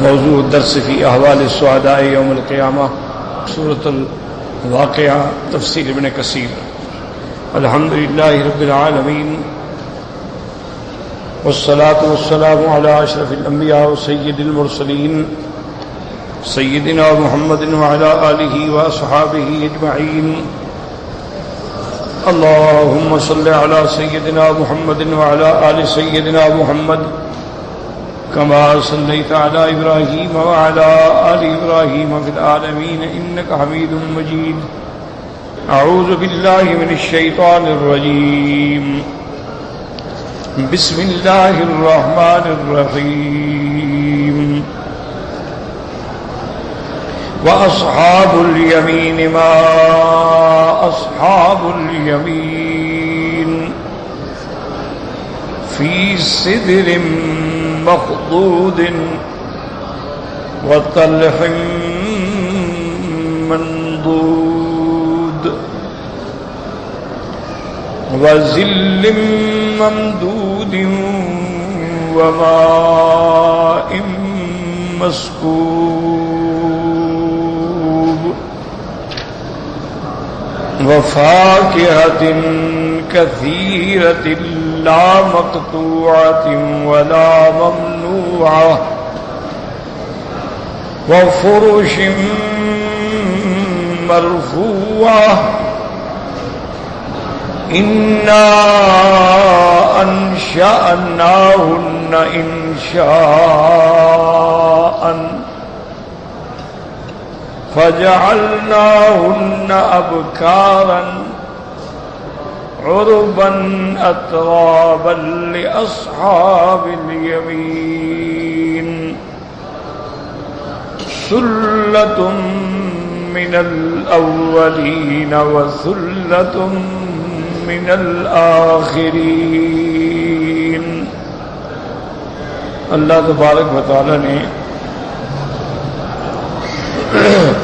موضوع الدرس فی احوال السعداء یوم القیامہ سورۃ الواقعہ تفسیر ابن کثیر۔ الحمد للہ رب العالمین والصلاة والسلام علی اشرف الانبیاء وسید المرسلین سیدنا محمد وعلی آلہ واصحابہ اجمعین۔ اللہم صل علی سیدنا محمد وعلی آل سیدنا محمد كما صليت على إبراهيم وعلى آل إبراهيم في العالمين إنك حميد مجيد۔ أعوذ بالله من الشيطان الرجيم، بسم الله الرحمن الرحيم۔ وأصحاب اليمين ما أصحاب اليمين، في سدر مخضود وطلح منضود وظل ممدود وماء مسكوب وفاكهة كثيرة لا مقطوعة ولا ممنوعة وفرش مرفوعة إنا أنشأناهن إنشاءً فجعلناهن أبكاراً عربا أترابا لأصحاب اليمين، ثلة من الأولين وثلة من الآخرين۔ اللہ تبارک و تعالی نے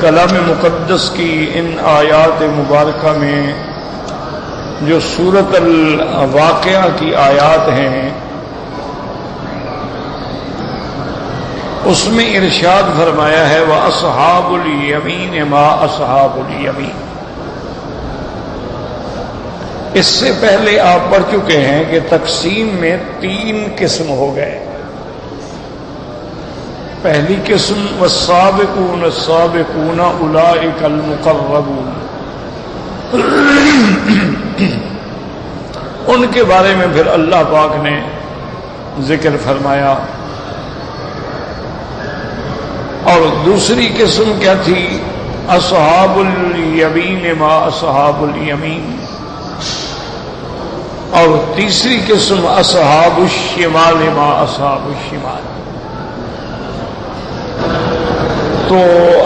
کلام مقدس کی ان آیات مبارکہ میں جو سورۃ الواقعہ کی آیات ہیں اس میں ارشاد فرمایا ہے وَأَصْحَابُ الْيَمِينِ مَا أَصْحَابُ الْيَمِينِ۔ اس سے پہلے آپ پڑھ چکے ہیں کہ تقسیم میں 3 قسم ہو گئے۔ پہلی قسم وَالسَّابِقُونَ السَّابِقُونَ أُولَئِكَ الْمُقَرَّبُونَ، ان کے بارے میں پھر اللہ پاک نے ذکر فرمایا۔ اور دوسری قسم کیا تھی؟ اصحاب الیمین ما اصحاب الیمین۔ اور تیسری قسم اصحاب الشمال ما اصحاب الشمال۔ تو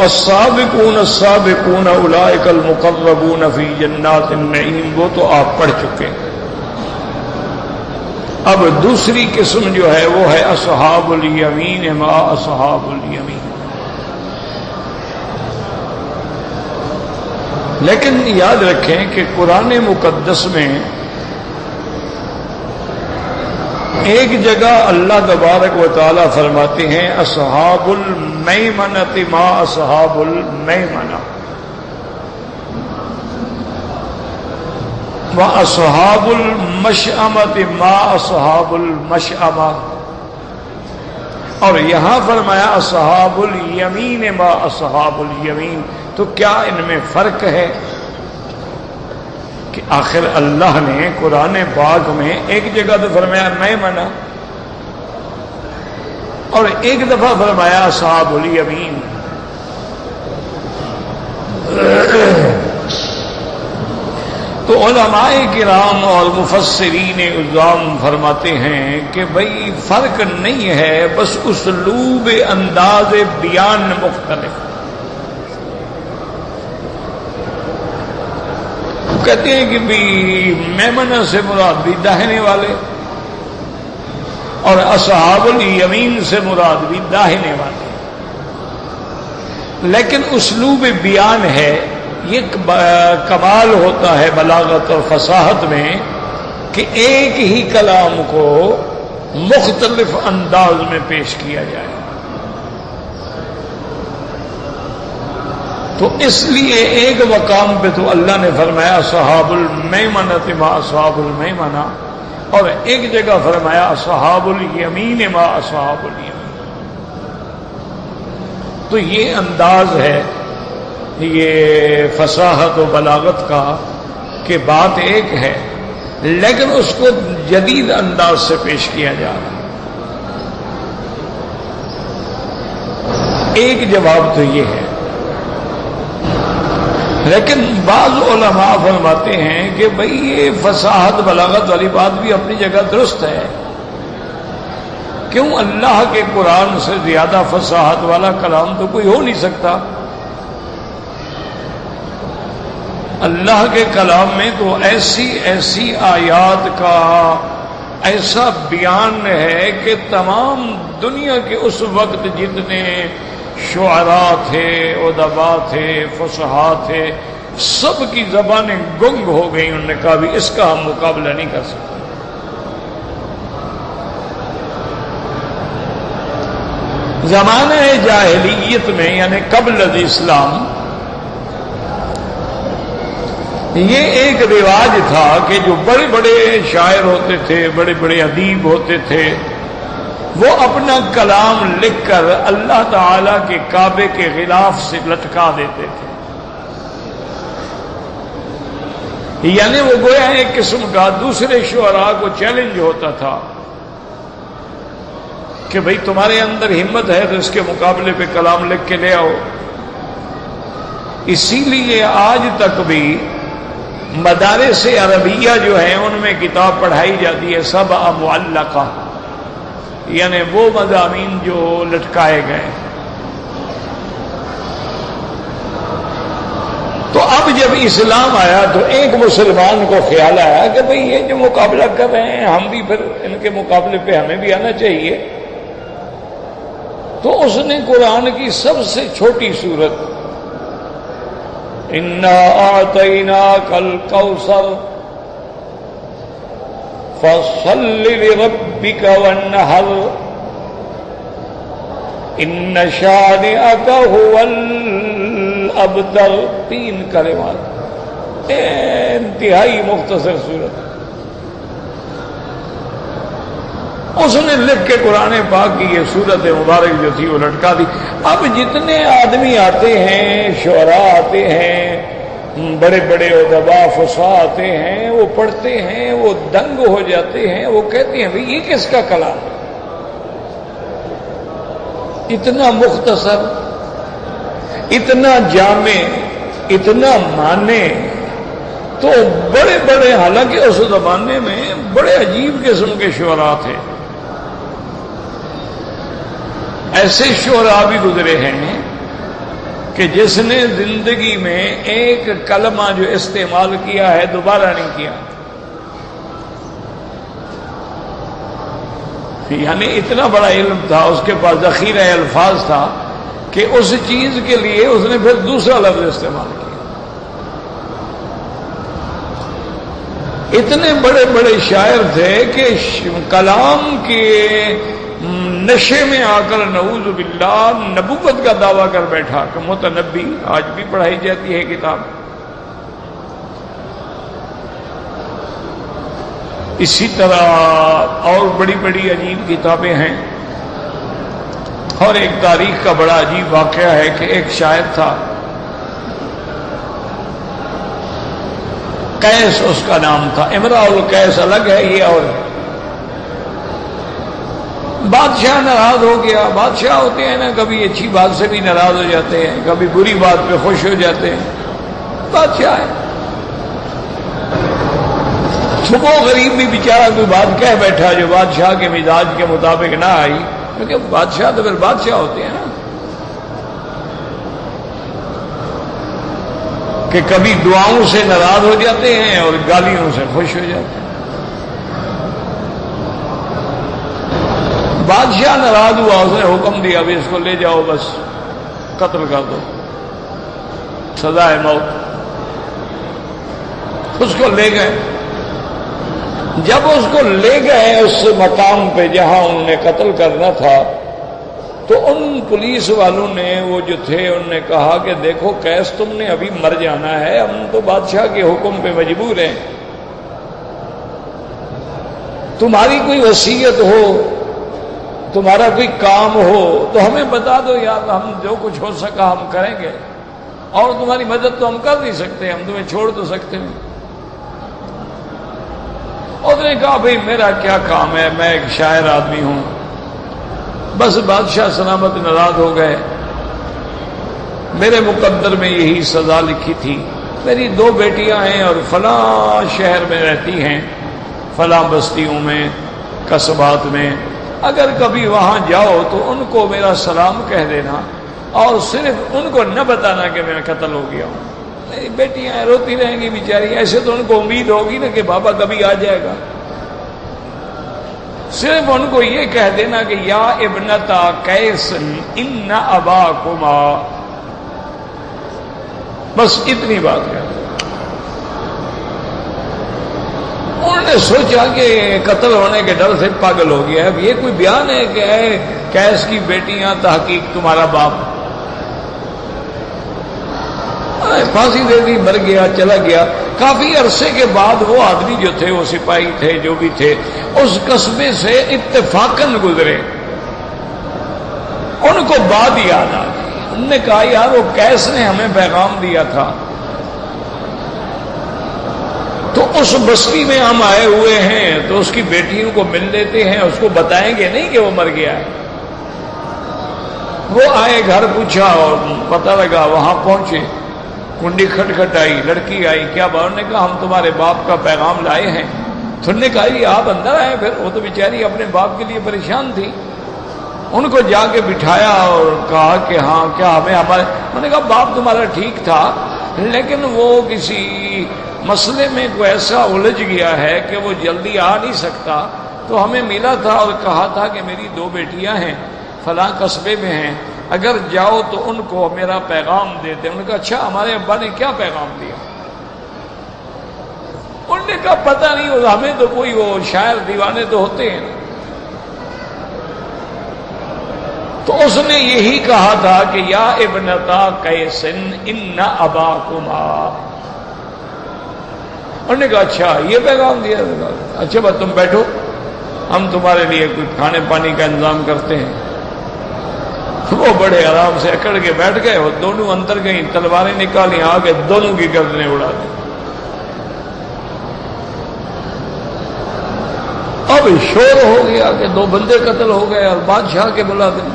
السابقون السابقون اولئک المقربون فی جنات النعیم وہ تو آپ پڑھ چکے۔ اب دوسری قسم جو ہے وہ ہے اصحاب الیمین ما اصحاب الیمین۔ لیکن یاد رکھیں کہ قرآن مقدس میں ایک جگہ اللہ تبارک و تعالی فرماتے ہیں اصحاب المیمنۃ ما اصحاب المیمنہ، واصحاب المشأمۃ ما اصحاب المشأمہ، اور یہاں فرمایا اصحاب الیمین ما اصحاب الیمین۔ تو کیا ان میں فرق ہے کہ آخر اللہ نے قرآن پاک میں ایک جگہ تو فرمایا میمنہ اور ایک دفعہ فرمایا اصحاب الیمین۔ تو علماء کرام اور مفسرین اعظام فرماتے ہیں کہ بھئی فرق نہیں ہے، بس اسلوب انداز بیان مختلف۔ کہتے ہیں کہ بھی میمنہ سے مراد بھی داہنے والے اور اصحاب الیمین سے مراد بھی داہنے والے، لیکن اسلوب بیان ہے یہ کمال ہوتا ہے بلاغت اور فصاحت میں کہ ایک ہی کلام کو مختلف انداز میں پیش کیا جائے۔ تو اس لیے ایک مقام پہ تو اللہ نے فرمایا اصحاب المیمنۃ ما اصحاب المیمنہ، اور ایک جگہ فرمایا اصحاب الیمین ما اصحاب الیمین۔ تو یہ انداز ہے یہ فصاحت و بلاغت کا کہ بات ایک ہے لیکن اس کو جدید انداز سے پیش کیا جا رہا ہے۔ ایک جواب تو یہ ہے، لیکن بعض علماء فرماتے ہیں کہ بھئی یہ فصاحت بلاغت والی بات بھی اپنی جگہ درست ہے، کیوں اللہ کے قرآن سے زیادہ فصاحت والا کلام تو کوئی ہو نہیں سکتا۔ اللہ کے کلام میں تو ایسی ایسی آیات کا ایسا بیان ہے کہ تمام دنیا کے اس وقت جتنے شعراء تھے، ادباء تھے، فصحاء تھے، سب کی زبانیں گنگ ہو گئیں، انہوں نے کہا بھی اس کا ہم مقابلہ نہیں کر سکتے۔ زمانہ جاہلیت میں یعنی قبل الاسلام یہ ایک رواج تھا کہ جو بڑے بڑے شاعر ہوتے تھے، بڑے بڑے ادیب ہوتے تھے، وہ اپنا کلام لکھ کر اللہ تعالی کے کعبے کے غلاف سے لٹکا دیتے تھے، یعنی وہ گویا ایک قسم کا دوسرے شعراء کو چیلنج ہوتا تھا کہ بھئی تمہارے اندر ہمت ہے تو اس کے مقابلے پہ کلام لکھ کے لے آؤ۔ اسی لیے آج تک بھی مدارس عربیہ جو ہیں ان میں کتاب پڑھائی جاتی ہے سبع معلقہ، یعنی وہ مضامین جو لٹکائے گئے۔ تو اب جب اسلام آیا تو ایک مسلمان کو خیال آیا کہ بھئی یہ جو مقابلہ کر رہے ہیں ہم بھی پھر ان کے مقابلے پہ ہمیں بھی آنا چاہیے، تو اس نے قرآن کی سب سے چھوٹی سورت اِنَّا أَعْطَيْنَاكَ الْكَوْثَرَ فَصَلِّ لِرَبِّكَ وَانْحَرْ إِنَّ شَانِئَكَ هُوَ الْأَبْتَرُ، 3 کلمات، انتہائی مختصر سورت۔ اس نے لکھ کے قرآن پاک کی یہ سورت مبارک جو تھی وہ لٹکا دی۔ اب جتنے آدمی آتے ہیں، شعراء آتے ہیں، بڑے بڑے ادباء فصحاء آتے ہیں، وہ پڑھتے ہیں، وہ دنگ ہو جاتے ہیں، وہ کہتے ہیں بھئی یہ کس کا کلام ہے، اتنا مختصر، اتنا جامع، اتنا معنی۔ تو بڑے بڑے، حالانکہ اس زمانے میں بڑے عجیب قسم کے شعراء تھے، ایسے شعراء بھی گزرے ہیں کہ جس نے زندگی میں ایک کلمہ جو استعمال کیا ہے دوبارہ نہیں کیا، یعنی اتنا بڑا علم تھا، اس کے پاس ذخیرہ الفاظ تھا کہ اس چیز کے لیے اس نے پھر دوسرا لفظ استعمال کیا۔ اتنے بڑے بڑے شاعر تھے کہ کلام کے نشے میں آ کر نعوذ باللہ نبوت کا دعویٰ کر بیٹھا کہ متنبی، آج بھی پڑھائی جاتی ہے کتاب۔ اسی طرح اور بڑی بڑی عجیب کتابیں ہیں، اور ایک تاریخ کا بڑا عجیب واقعہ ہے کہ ایک شاعر تھا، قیس اس کا نام تھا، امرأ القیس الگ ہے، یہ اور ہے۔ بادشاہ ناراض ہو گیا، بادشاہ ہوتے ہیں نا کبھی اچھی بات سے بھی ناراض ہو جاتے ہیں، کبھی بری بات پہ خوش ہو جاتے ہیں، بادشاہ ہے۔ وہ غریب بھی بیچارہ کوئی بات کہہ بیٹھا جو بادشاہ کے مزاج کے مطابق نہ آئی، کیونکہ بادشاہ تو پھر بادشاہ ہوتے ہیں نا، کہ کبھی دعاؤں سے ناراض ہو جاتے ہیں اور گالیوں سے خوش ہو جاتے ہیں۔ بادشاہ ناراض ہوا، اس نے حکم دیا بھی اس کو لے جاؤ، بس قتل کر دو، سزائے موت۔ اس کو لے گئے، جب اس کو لے گئے اس مقام پہ جہاں انہوں نے قتل کرنا تھا، تو ان پولیس والوں نے وہ جو تھے انہوں نے کہا کہ دیکھو قیس تم نے ابھی مر جانا ہے، ہم تو بادشاہ کے حکم پہ مجبور ہیں، تمہاری کوئی وصیت ہو، تمہارا کوئی کام ہو تو ہمیں بتا دو یار، ہم جو کچھ ہو سکا ہم کریں گے، اور تمہاری مدد تو ہم کر نہیں سکتے، ہم تمہیں چھوڑ تو سکتے ہیں۔ اس نے کہا بھئی میرا کیا کام ہے، میں ایک شاعر آدمی ہوں، بس بادشاہ سلامت ناراض ہو گئے، میرے مقدر میں یہی سزا لکھی تھی، میری 2 بیٹیاں ہیں اور فلاں شہر میں رہتی ہیں، فلاں بستیوں میں، قصبات میں، اگر کبھی وہاں جاؤ تو ان کو میرا سلام کہہ دینا، اور صرف ان کو نہ بتانا کہ میں قتل ہو گیا ہوں۔ میری بیٹیاں روتی رہیں گی بیچاری، ایسے تو ان کو امید ہوگی نا کہ بابا کبھی آ جائے گا، صرف ان کو یہ کہہ دینا کہ یا ابنتا قیس ان اباکما، بس اتنی بات کہہ دو۔ انہوں نے سوچا کہ قتل ہونے کے ڈر سے پاگل ہو گیا ہے، اب یہ کوئی بیان ہے کہ اے قیس کی بیٹیاں تحقیق تمہارا باپ، پھانسی دے دی، مر گیا، چلا گیا۔ کافی عرصے کے بعد وہ آدمی جو تھے، وہ سپاہی تھے جو بھی تھے، اس قصبے سے اتفاقاً گزرے، ان کو بات یاد آ گئی، انہوں نے کہا یار وہ قیس نے ہمیں پیغام دیا تھا، تو اس بستی میں ہم آئے ہوئے ہیں تو اس کی بیٹیوں کو مل لیتے ہیں، اس کو بتائیں گے نہیں کہ وہ مر گیا ہے۔ وہ آئے، گھر پوچھا اور پتہ لگا، وہاں پہنچے، کنڈی کھٹکھٹائی، لڑکی آئی، کیا بات؟ نے کہا ہم تمہارے باپ کا پیغام لائے ہیں۔ تو انہوں نے کہا جی آپ اندر آئے، پھر وہ تو بیچاری اپنے باپ کے لیے پریشان تھی، ان کو جا کے بٹھایا اور کہا کہ ہاں کیا ہمیں ہمارے، انہوں نے کہا باپ تمہارا ٹھیک تھا لیکن وہ کسی مسئلے میں کوئی ایسا الجھ گیا ہے کہ وہ جلدی آ نہیں سکتا، تو ہمیں ملا تھا اور کہا تھا کہ میری 2 بیٹیاں ہیں، فلاں قصبے میں ہیں، اگر جاؤ تو ان کو میرا پیغام دیتے۔ انہوں نے کہا اچھا ہمارے ابا نے کیا پیغام دیا؟ انہوں نے کہا پتہ نہیں، ہمیں تو کوئی، وہ شاعر دیوانے تو ہوتے ہیں، تو اس نے یہی کہا تھا کہ یا ابنتا قیس ان اباکما۔ انہوں نے کہا اچھا یہ پیغام دیا، اچھا بس تم بیٹھو، ہم تمہارے لیے کوئی کھانے پانی کا انتظام کرتے ہیں۔ وہ بڑے آرام سے اکڑ کے بیٹھ گئے، وہ دونوں اندر گئیں، تلواریں نکالی، آ کے دونوں کی گردنیں اڑا دی۔ اب شور ہو گیا کہ 2 بندے قتل ہو گئے اور بادشاہ کے بلا دیں،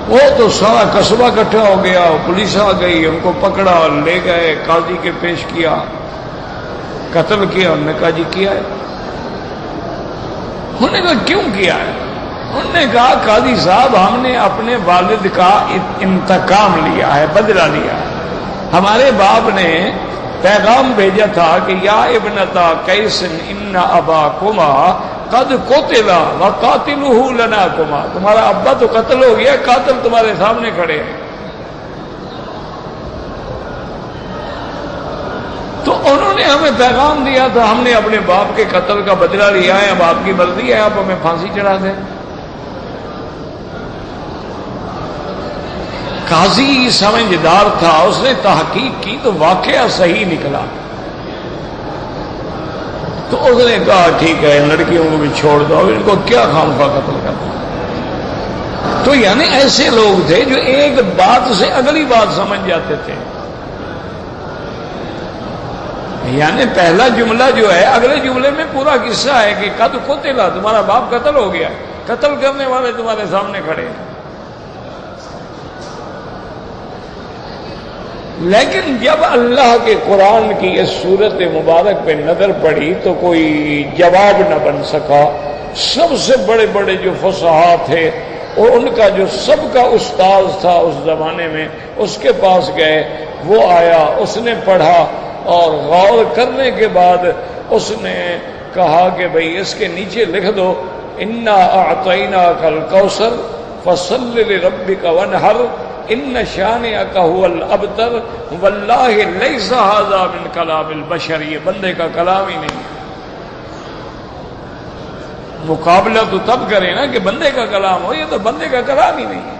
وہ تو سارا قصبہ اکٹھا ہو گیا، پولیس آ گئی، ان کو پکڑا، لے گئے، قاضی کے پیش کیا، قتل کیا۔ انہوں نے کہا جی کیا ہے۔ انہوں نے کہا کیوں کیا ہے؟ انہوں نے کہا قاضی صاحب ہم نے اپنے والد کا انتقام لیا ہے، بدلہ لیا ہے، ہمارے باپ نے پیغام بھیجا تھا کہ یا ابنتا قیس ان اباکما قد قتل وقاتلہ لناکما، تمہارا ابا تو قتل ہو گیا، قاتل تمہارے سامنے کھڑے ہیں۔ تو انہوں نے ہمیں پیغام دیا تھا، ہم نے اپنے باپ کے قتل کا بدلہ لیا ہے، اب آپ کی مرضی ہے، آپ ہمیں پھانسی چڑھا دیں۔ قاضی سمجھدار تھا، اس نے تحقیق کی تو واقعہ صحیح نکلا، تو اس نے کہا ٹھیک ہے ان لڑکیوں کو بھی چھوڑ دو، ان کو کیا خامخواہ قتل کرنا۔ تو یعنی ایسے لوگ تھے جو ایک بات سے اگلی بات سمجھ جاتے تھے، یعنی پہلا جملہ جو ہے اگلے جملے میں پورا قصہ ہے کہ قد قتل، تمہارا باپ قتل ہو گیا، قتل کرنے والے تمہارے سامنے کھڑے ہیں۔ لیکن جب اللہ کے قرآن کی اس صورت مبارک پہ نظر پڑی تو کوئی جواب نہ بن سکا۔ سب سے بڑے بڑے جو فصحاء تھے اور ان کا جو سب کا استاذ تھا اس زمانے میں، اس کے پاس گئے، وہ آیا، اس نے پڑھا اور غور کرنے کے بعد اس نے کہا کہ بھئی اس کے نیچے لکھ دو انا اعطیناک الکوثر فصل لربک وانحر ان شانئک هو الابتر واللہ لیس ھذا من کلام البشر، یہ بندے کا کلام ہی نہیں، مقابلہ تو تب کرے نا کہ بندے کا کلام ہو، یہ تو بندے کا کلام ہی نہیں ہے۔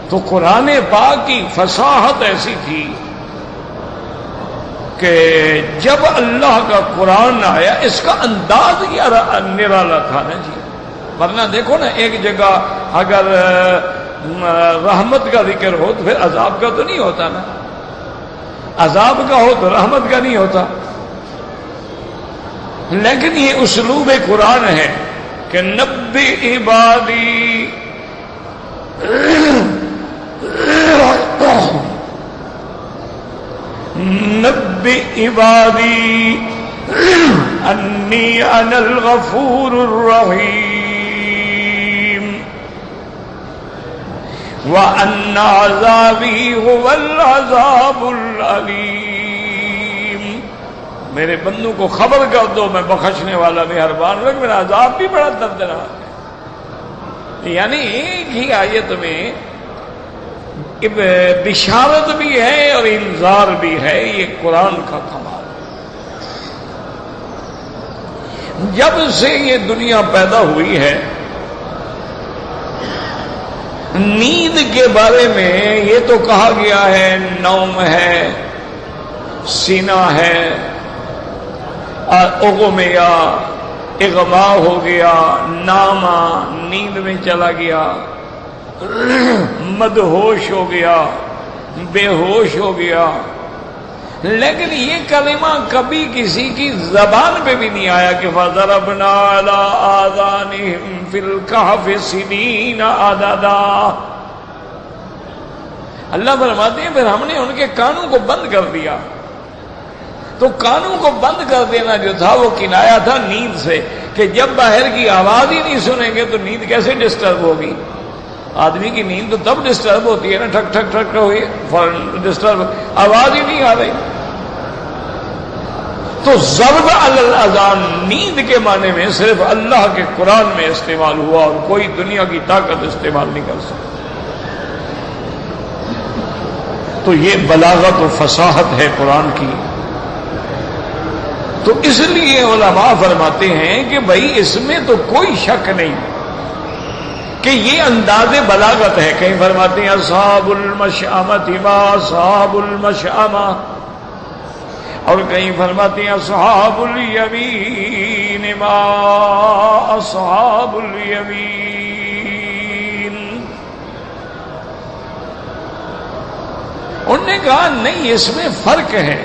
تو قرآن پاک کی فصاحت ایسی تھی کہ جب اللہ کا قرآن آیا اس کا انداز ہی نرالا تھا نا جی۔ ورنہ دیکھو نا ایک جگہ اگر رحمت کا ذکر ہو تو پھر عذاب کا تو نہیں ہوتا نا، عذاب کا ہو تو رحمت کا نہیں ہوتا۔ لیکن یہ اسلوب قرآن ہے کہ نبی عبادی نبی عبادی انی انا الغفور الرحیم وان عذابی هو العذاب العلیم۔ میرے بندوں کو خبر کر دو میں بخشنے والا مہربان ہوں، میرا عذاب بھی بڑا دردناک ہے۔ یعنی ایک ہی آیت میں بشارت بھی ہے اور انذار بھی ہے، یہ قرآن کا کمال۔ جب سے یہ دنیا پیدا ہوئی ہے نیند کے بارے میں یہ تو کہا گیا ہے نوم ہے، سینہ ہے، اغمیا اغما ہو گیا، ناما نیند میں چلا گیا، مدہوش ہو گیا، بے ہوش ہو گیا۔ لیکن یہ کلمہ کبھی کسی کی زبان پہ بھی نہیں آیا کہ فَضَرَبْنَا عَلَىٰ آذَانِهِمْ فِي الْكَهْفِ سِنِينَ عَدَدًا۔ اللہ فرماتے ہیں پھر ہم نے ان کے کانوں کو بند کر دیا۔ تو کانوں کو بند کر دینا جو تھا وہ کنایا تھا نیند سے، کہ جب باہر کی آواز ہی نہیں سنیں گے تو نیند کیسے ڈسٹرب ہوگی؟ آدمی کی نیند تو تب ڈسٹرب ہوتی ہے نا، ٹھک ٹھک ٹھک ہوئی فوراً ڈسٹرب، آواز ہی نہیں آ رہی۔ تو ضرب علی الاذان نیند کے معنی میں صرف اللہ کے قرآن میں استعمال ہوا اور کوئی دنیا کی طاقت استعمال نہیں کر سکتی۔ تو یہ بلاغت و فصاحت ہے قرآن کی۔ تو اس لیے علماء فرماتے ہیں کہ بھائی اس میں تو کوئی شک نہیں کہ یہ انداز بلاغت ہے۔ کہیں فرماتے ہیں اصحاب المشأمۃ ما اصحاب المشأمہ، اور کہیں فرماتے ہیں اصحاب الیمین ما اصحاب الیمین۔ انہوں نے کہا نہیں، اس میں فرق ہے۔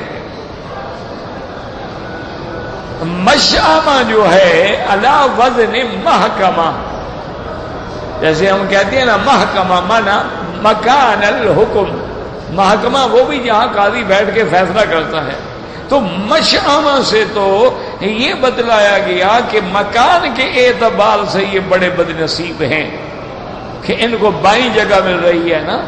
مشأمہ جو ہے علی وزن محکمہ، جیسے ہم کہتے ہیں نا محکمہ مانا مکان الحکم، محکمہ وہ بھی جہاں قاضی بیٹھ کے فیصلہ کرتا ہے۔ تو مشأمہ سے تو یہ بتلایا گیا کہ مکان کے اعتبار سے یہ بڑے بد نصیب ہیں کہ ان کو بائیں جگہ مل رہی ہے نا۔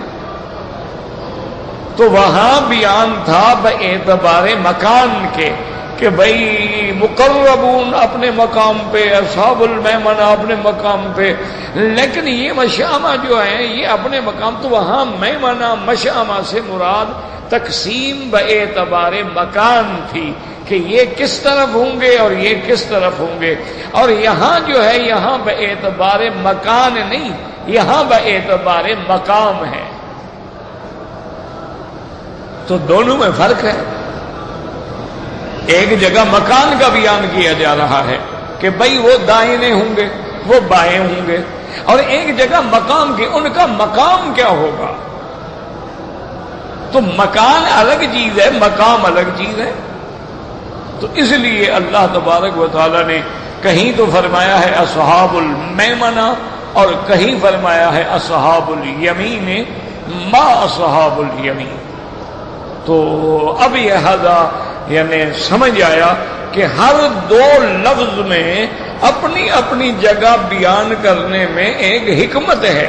تو وہاں بیان تھا باعتبار مکان کے کہ بھائی مقربون اپنے مقام پہ، اصحاب المیمنہ اپنے مقام پہ، لیکن یہ مشأمہ جو ہے یہ اپنے مقام۔ تو وہاں میمنہ مشأمہ سے مراد تقسیم باعتبار مکان تھی کہ یہ کس طرف ہوں گے اور یہ کس طرف ہوں گے، اور یہاں جو ہے یہاں باعتبار مکان نہیں، یہاں باعتبار مقام ہے۔ تو دونوں میں فرق ہے۔ ایک جگہ مکان کا بیان کیا جا رہا ہے کہ بھائی وہ دائیں ہوں گے، وہ بائیں ہوں گے، اور ایک جگہ مقام کی، ان کا مقام کیا ہوگا۔ تو مکان الگ چیز ہے، مقام الگ چیز ہے۔ تو اس لیے اللہ تبارک و تعالی نے کہیں تو فرمایا ہے اصحاب المیمنہ اور کہیں فرمایا ہے اصحاب الیمین ما اصحاب الیمین۔ تو اب یہ یعنی سمجھ آیا کہ ہر دو لفظ میں اپنی اپنی جگہ بیان کرنے میں ایک حکمت ہے۔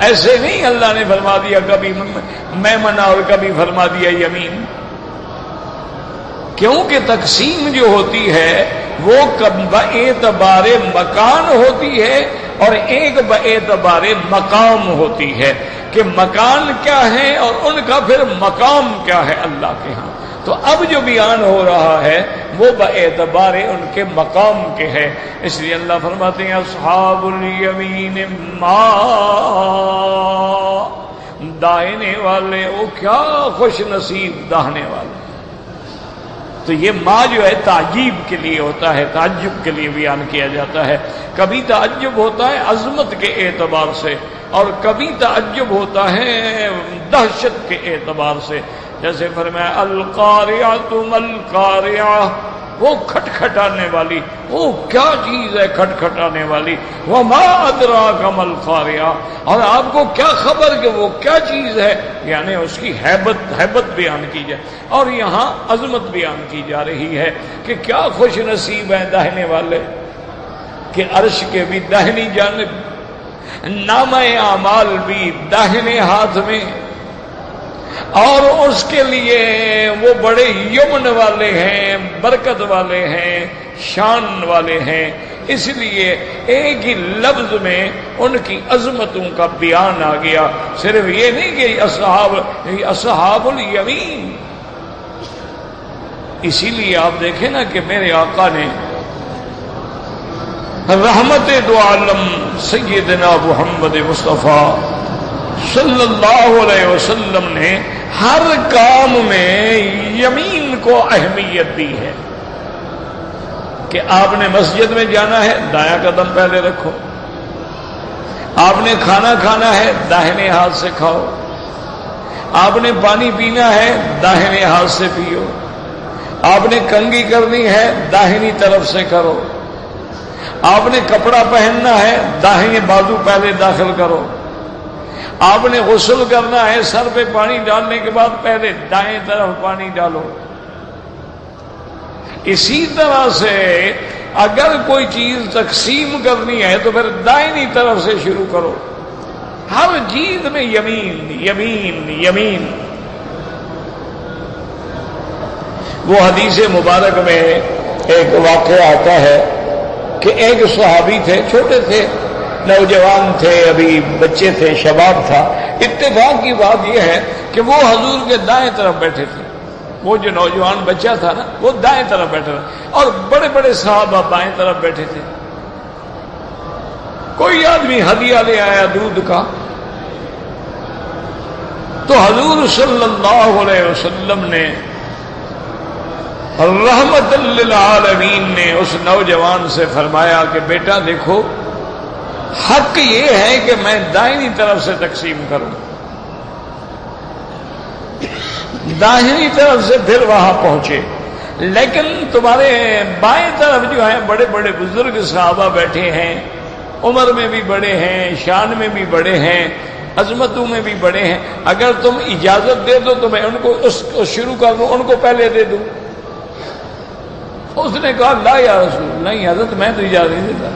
ایسے نہیں اللہ نے فرما دیا کبھی میمنہ اور کبھی فرما دیا یمین، کیونکہ تقسیم جو ہوتی ہے وہ باعتبار مکان ہوتی ہے اور ایک باعتبار مقام ہوتی ہے کہ مکان کیا ہے اور ان کا پھر مقام کیا ہے اللہ کے ہاں۔ تو اب جو بیان ہو رہا ہے وہ باعتبار ان کے مقام کے ہے. اس لیے اللہ فرماتے ہیں اصحاب الیمین ما، داہنے والے وہ کیا خوش نصیب داہنے والے. تو یہ ما جو ہے تعجیب کے لیے ہوتا ہے، تعجب کے لیے بیان کیا جاتا ہے. کبھی تعجب ہوتا ہے عظمت کے اعتبار سے اور کبھی تعجب ہوتا ہے دہشت کے اعتبار سے. جیسے فرمایا القاریۃ مالقاریہ، وہ کھٹکھٹانے والی، وہ کیا چیز ہے کھٹکھٹانے والی. وما ادراک مالقاریہ، اور آپ کو کیا خبر کہ وہ کیا چیز ہے. یعنی اس کی ہیبت بیان کی جائے. اور یہاں عظمت بیان کی جا رہی ہے کہ کیا خوش نصیب ہیں داہنے والے کہ عرش کے بھی داہنی جانب، نامہ اعمال بھی داہنے ہاتھ میں، اور اس کے لیے وہ بڑے یمن والے ہیں، برکت والے ہیں، شان والے ہیں. اس لیے ایک ہی لفظ میں ان کی عظمتوں کا بیان آ گیا. صرف یہ نہیں کہ اصحاب الیمین. اسی لیے آپ دیکھیں نا کہ میرے آقا نے رحمت دو عالم سیدنا محمد مصطفیٰ صلی اللہ علیہ وسلم نے ہر کام میں یمین کو اہمیت دی ہے. کہ آپ نے مسجد میں جانا ہے دایاں قدم پہلے رکھو، آپ نے کھانا کھانا ہے داہنے ہاتھ سے کھاؤ، آپ نے پانی پینا ہے داہنے ہاتھ سے پیو، آپ نے کنگھی کرنی ہے داہنی طرف سے کرو، آپ نے کپڑا پہننا ہے داہنے بازو پہلے داخل کرو، آپ نے غسل کرنا ہے سر پہ پانی ڈالنے کے بعد پہلے دائیں طرف پانی ڈالو. اسی طرح سے اگر کوئی چیز تقسیم کرنی ہے تو پھر دائنی طرف سے شروع کرو. ہر چیز میں یمین یمین یمین. وہ حدیث مبارک میں ایک واقعہ آتا ہے کہ ایک صحابی تھے، چھوٹے تھے، نوجوان تھے، ابھی بچے تھے، شباب تھا. اتفاق کی بات یہ ہے کہ وہ حضور کے دائیں طرف بیٹھے تھے. وہ جو نوجوان بچہ تھا نا وہ دائیں طرف بیٹھا تھا اور بڑے بڑے صحابہ بائیں طرف بیٹھے تھے. کوئی آدمی ہدیہ لے آیا دودھ کا، تو حضور صلی اللہ علیہ وسلم نے رحمت للعالمین نے اس نوجوان سے فرمایا کہ بیٹا دیکھو، حق یہ ہے کہ میں دائنی طرف سے تقسیم کروں. داہنی طرف سے پھر وہاں پہنچے، لیکن تمہارے بائیں طرف جو ہیں بڑے بڑے بزرگ صحابہ بیٹھے ہیں، عمر میں بھی بڑے ہیں، شان میں بھی بڑے ہیں، عظمتوں میں بھی بڑے ہیں. اگر تم اجازت دے دو تو میں ان کو شروع کر دوں، ان کو پہلے دے دوں. اس نے کہا لا یا رسول اللہ، نہیں حضرت میں تو اجازت نہیں دیتا.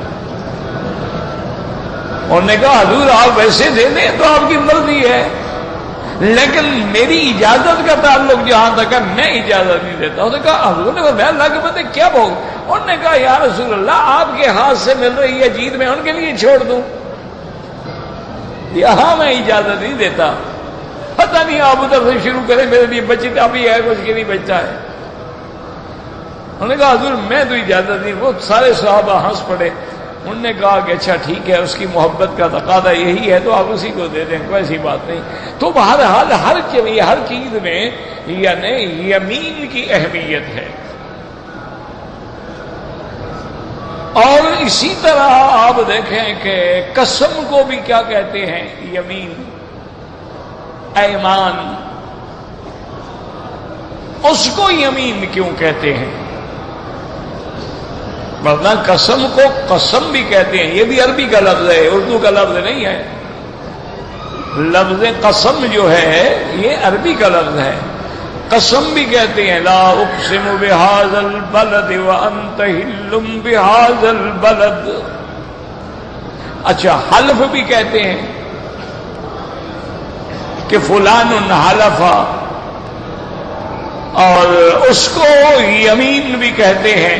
انہوں نے کہا حضور آپ ویسے دے دیں تو آپ کی مرضی ہے، لیکن میری اجازت کا تعلق جہاں تک ہے میں اجازت نہیں دیتا. انہوں نے کہا حضور نے کہا اللہ کے بندے کیا بھوگ. انہوں نے کہا یا رسول اللہ آپ کے ہاتھ سے مل رہی ہے جیت میں ان کے لیے چھوڑ دوں؟ یہاں میں اجازت نہیں دیتا. پتہ نہیں آپ ادھر سے شروع کریں، میرے لیے بچت ابھی ہے کچھ کے نہیں بچتا ہے. انہوں نے کہا حضور میں تو اجازت نہیں. وہ سارے صحابہ ہنس پڑے. انہوں نے کہا کہ اچھا ٹھیک ہے، اس کی محبت کا تقاضا یہی ہے تو آپ اسی کو دے دیں، کوئی ایسی بات نہیں. تو بہرحال ہر چیز میں یعنی یمین کی اہمیت ہے. اور اسی طرح آپ دیکھیں کہ قسم کو بھی کیا کہتے ہیں؟ یمین، ایمان. اس کو یمین کیوں کہتے ہیں؟ ورنہ قسم کو قسم بھی کہتے ہیں. یہ بھی عربی کا لفظ ہے، اردو کا لفظ نہیں ہے. لفظ قسم جو ہے یہ عربی کا لفظ ہے. قسم بھی کہتے ہیں لا اقسم بہذا البلد وانت حل بہذا البلد. اچھا حلف بھی کہتے ہیں کہ فلان حلف، اور اس کو یمین بھی کہتے ہیں.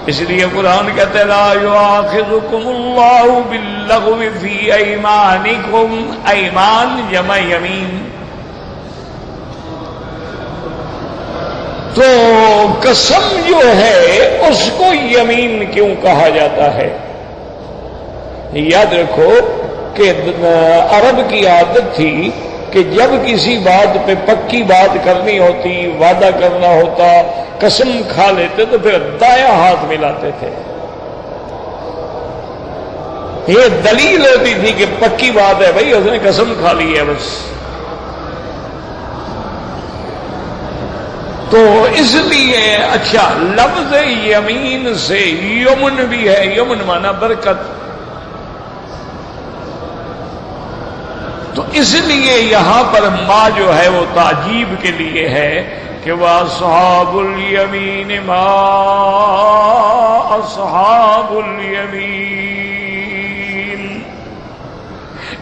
اس لیے قرآن کہتے ہیں لا یؤاخذکم اللہ باللغو فی ایمانکم. ایمان جمع یمین. تو قسم جو ہے اس کو یمین کیوں کہا جاتا ہے؟ یاد رکھو کہ عرب کی عادت تھی کہ جب کسی بات پہ پکی بات کرنی ہوتی، وعدہ کرنا ہوتا، قسم کھا لیتے تو پھر دایاں ہاتھ ملاتے تھے. یہ دلیل ہوتی تھی کہ پکی بات ہے بھائی، اس نے قسم کھا لی ہے بس. تو اس لیے اچھا لفظ یمین سے یمن بھی ہے، یمن مانا برکت. تو اس لیے یہاں پر ما جو ہے وہ تعجیب کے لیے ہے کہ وَأَصْحَابُ الْيَمِينِ مَا أَصْحَابُ الْيَمِينِ.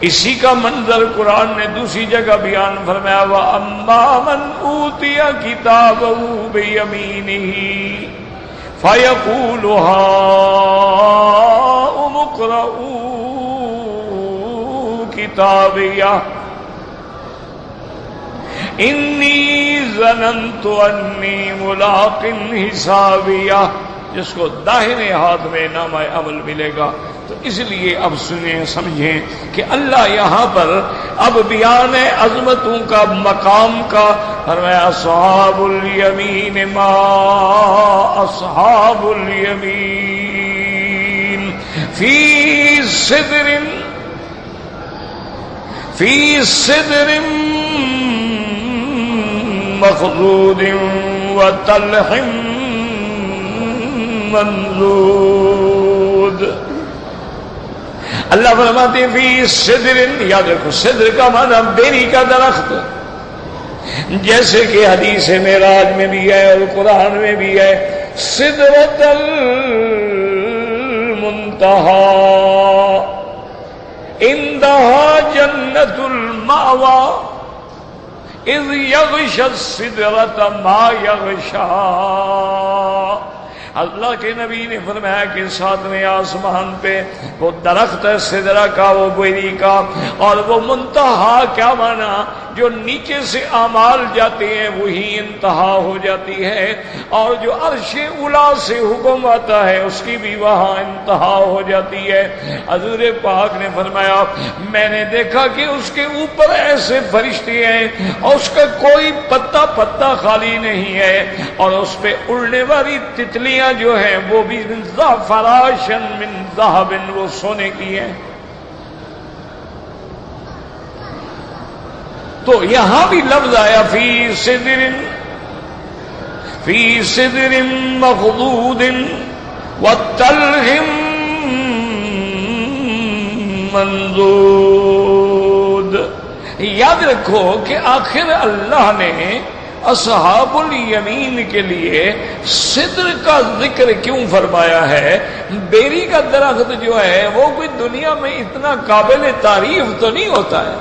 اسی کا منظر قرآن نے دوسری جگہ بیان فرمایا وَأَمَّا مَنْ أُوتِيَ كِتَابَهُ بِيَمِينِهِ فَيَقُولُ هَاؤُمُ اقْرَءُوا کتابیہ انی ظننت انی ملاق حسابیہ. جس کو داہنے ہاتھ میں نامہ عمل ملے گا. تو اس لیے اب سنیں سمجھیں کہ اللہ یہاں پر اب بیان عظمتوں کا مقام کا فرمایا اصحاب الیمین ما اصحاب الیمین فی صدر مخضود وطلح منضود. اللہ فرماتے ہیں فی صدر، یاد رکھو صدر کا معنی بیری کا درخت، جیسے کہ حدیث معراج میں بھی ہے اور قرآن میں بھی ہے سدرۃ المنتہا عندہا جنت المأوى اذ یغشی السدرۃ ما یغشی. اللہ کے نبی نے فرمایا کہ ساتویں آسمان پہ وہ درخت ہے سدرہ کا، وہ بیری کا، اور وہ منتہا کیا مانا جو نیچے سے اعمال جاتے ہیں وہی انتہا ہو جاتی ہے، اور جو عرش اولا سے حکم آتا ہے اس کی بھی وہاں انتہا ہو جاتی ہے. حضور پاک نے فرمایا میں نے دیکھا کہ اس کے اوپر ایسے فرشتے ہیں اور اس کا کوئی پتا پتا خالی نہیں ہے، اور اس پہ اڑنے والی تتلیاں جو ہیں وہ بھی من فراشن من ذهب، وہ سونے کی ہیں. تو یہاں بھی لفظ آیا فی صدر مخضود وطلح منضود. یاد رکھو کہ آخر اللہ نے اصحاب الیمین کے لیے صدر کا ذکر کیوں فرمایا ہے؟ بیری کا درخت جو ہے وہ کوئی دنیا میں اتنا قابل تعریف تو نہیں ہوتا ہے.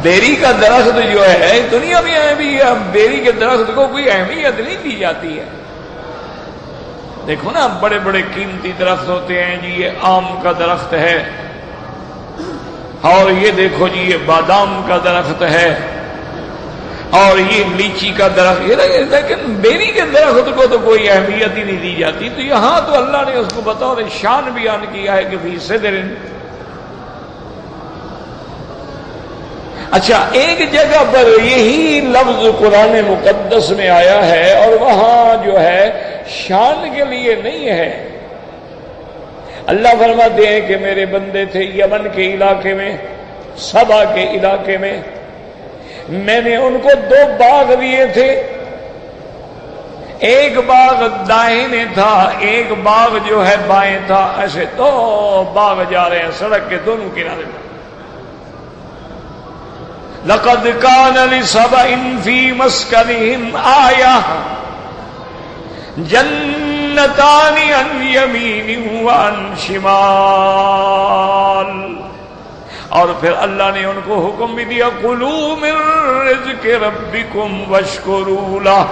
بیری کا درخت جو ہے دنیا میں بھی بیری کے درخت کو کوئی اہمیت نہیں دی جاتی ہے. دیکھو نا بڑے بڑے قیمتی درخت ہوتے ہیں جی، یہ آم کا درخت ہے، اور یہ دیکھو جی یہ بادام کا درخت ہے، اور یہ لیچی کا درخت، لیکن بیری کے درخت کو تو کوئی اہمیت ہی نہیں دی جاتی. تو یہاں تو اللہ نے اس کو بطور شان بیان کیا ہے کہ فی صدر. اچھا ایک جگہ پر یہی لفظ قرآن مقدس میں آیا ہے اور وہاں جو ہے شان کے لیے نہیں ہے. اللہ فرماتے ہیں کہ میرے بندے تھے یمن کے علاقے میں، سبا کے علاقے میں، میں نے ان کو 2 باغ دیے تھے. ایک باغ دائیں تھا، ایک باغ جو ہے بائیں تھا. ایسے 2 باغ جا رہے ہیں سڑک کے دونوں کنارے میں. لقد كان لسبأ في مسكنهم آية جنتان عن يمين وعن شمال. اور پھر اللہ نے ان کو حکم بھی دیا کلوا من رزق ربکم واشکروا لہ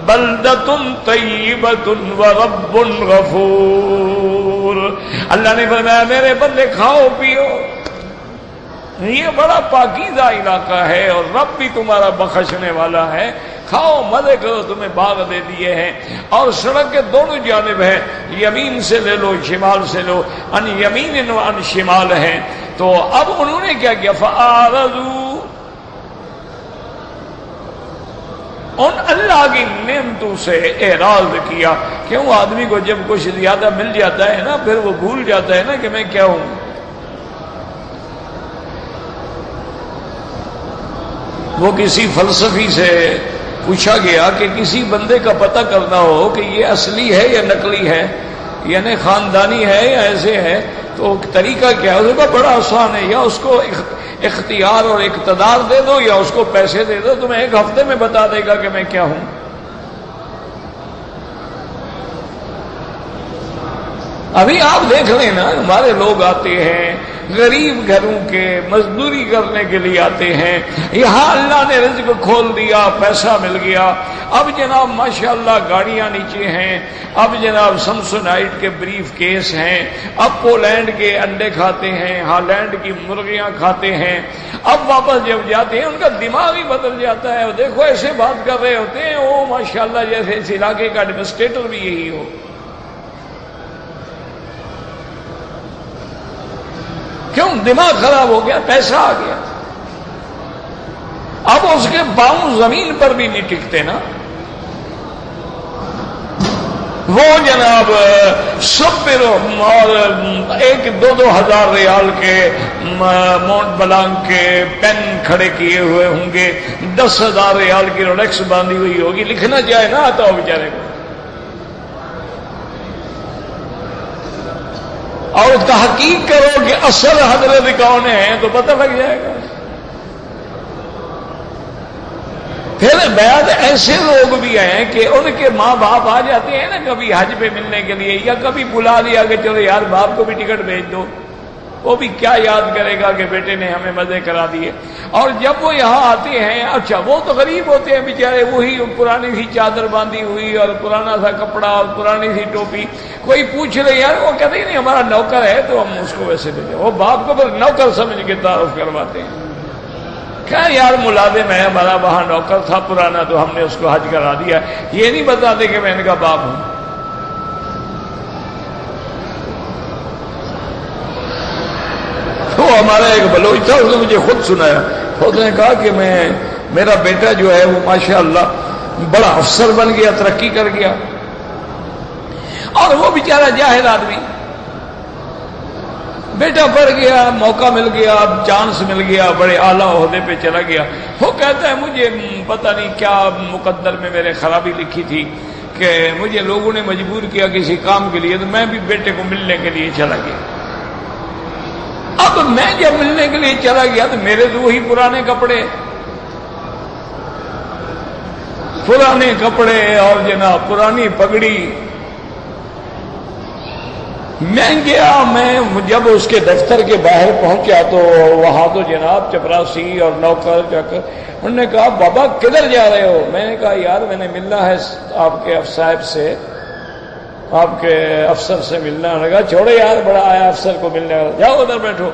بلدۃ طیبۃ ورب غفور. اللہ نے فرمایا میرے بندے کھاؤ پیو، یہ بڑا پاکیزہ علاقہ ہے اور رب بھی تمہارا بخشنے والا ہے، کھاؤ مزے کرو، تمہیں باغ دے دیے ہیں، اور سڑک کے دونوں جانب ہے، یمین سے لے لو شمال سے لو، ان یمین و ان شمال ہے۔ تو اب انہوں نے کیا کیا، فَأَعْرَضُوا، ان اللہ کی نعمتوں سے اعراض کیا۔ کیوں آدمی کو جب کچھ زیادہ مل جاتا ہے نا پھر وہ بھول جاتا ہے نا کہ میں کیا ہوں۔ وہ کسی فلسفی سے پوچھا گیا کہ کسی بندے کا پتہ کرنا ہو کہ یہ اصلی ہے یا نقلی ہے، یعنی خاندانی ہے یا ایسے ہے، تو طریقہ کیا ہے؟ اس کا بڑا آسان ہے، یا اس کو اختیار اور اقتدار دے دو یا اس کو پیسے دے دو، تمہیں ایک ہفتے میں بتا دے گا کہ میں کیا ہوں۔ ابھی آپ دیکھ لیں نا، ہمارے لوگ آتے ہیں غریب گھروں کے، مزدوری کرنے کے لیے آتے ہیں، یہاں اللہ نے رزق کھول دیا، پیسہ مل گیا، اب جناب ماشاءاللہ گاڑیاں نیچے ہیں، اب جناب سمسونائٹ کے بریف کیس ہیں، اب پولینڈ کے انڈے کھاتے ہیں، ہالینڈ کی مرغیاں کھاتے ہیں، اب واپس جب جاتے ہیں ان کا دماغ ہی بدل جاتا ہے، دیکھو ایسے بات کر رہے ہوتے ہیں وہ ماشاءاللہ جیسے اس علاقے کا ایڈمنسٹریٹر بھی یہی ہو۔ کیوں؟ دماغ خراب ہو گیا، پیسہ آ گیا، اب اس کے پاؤں زمین پر بھی نہیں ٹکتے نا۔ وہ جناب سب اور ایک دو ہزار ریال کے مونٹ بلانک کے پین کھڑے کیے ہوئے ہوں گے، 10,000 ریال کی رولیکس باندھی ہوئی ہوگی، لکھنا چاہے نہ آتا ہو بیچارے کو، اور تحقیق کرو کہ اصل حضرت کون ہیں تو پتہ لگ جائے گا۔ پھر بعد ایسے لوگ بھی ہیں کہ ان کے ماں باپ آ جاتے ہیں نا کبھی حج پہ ملنے کے لیے، یا کبھی بلا دیا کہ چلو یار باپ کو بھی ٹکٹ بھیج دو، وہ بھی کیا یاد کرے گا کہ بیٹے نے ہمیں مزے کرا دیے۔ اور جب وہ یہاں آتے ہیں، اچھا وہ تو غریب ہوتے ہیں بیچارے، وہی پرانی سی چادر باندھی ہوئی اور پرانا سا کپڑا اور پرانی سی ٹوپی، کوئی پوچھ رہے یار، وہ کہتے ہیں نہیں ہمارا نوکر ہے تو ہم اس کو ویسے دے دیں، وہ باپ کو پھر نوکر سمجھ کے تعارف کرواتے ہیں، کیا یار ملازم ہے ہمارا، وہاں نوکر تھا پرانا تو ہم نے اس کو حج کرا دیا، یہ نہیں بتاتے کہ میں ان کا باپ ہوں۔ تو ہمارا ایک بلوچ تھا، اس نے مجھے خود سنایا، اس نے کہا کہ میرا بیٹا جو ہے وہ ماشاءاللہ بڑا افسر بن گیا، ترقی کر گیا، اور وہ بیچارہ جاہل آدمی، بیٹا پڑھ گیا، موقع مل گیا، چانس مل گیا، بڑے اعلیٰ عہدے پہ چلا گیا۔ وہ کہتا ہے مجھے پتہ نہیں کیا مقدر میں میرے خرابی لکھی تھی کہ مجھے لوگوں نے مجبور کیا کسی کام کے لیے، تو میں بھی بیٹے کو ملنے کے لیے چلا گیا۔ اب میں جب ملنے کے لیے چلا گیا تو میرے تو وہی پرانے کپڑے اور جناب پرانی پگڑی۔ میں گیا، میں جب اس کے دفتر کے باہر پہنچا تو وہاں تو جناب چپراسی اور نوکر چاکر، انہوں نے کہا بابا کدھر جا رہے ہو؟ میں نے کہا یار میں نے ملنا ہے آپ کے صاحب سے، آپ کے افسر سے ملنا ہے۔ کہا چھوڑے یار، بڑا آیا افسر کو ملنے والا، جاؤ ادھر بیٹھو۔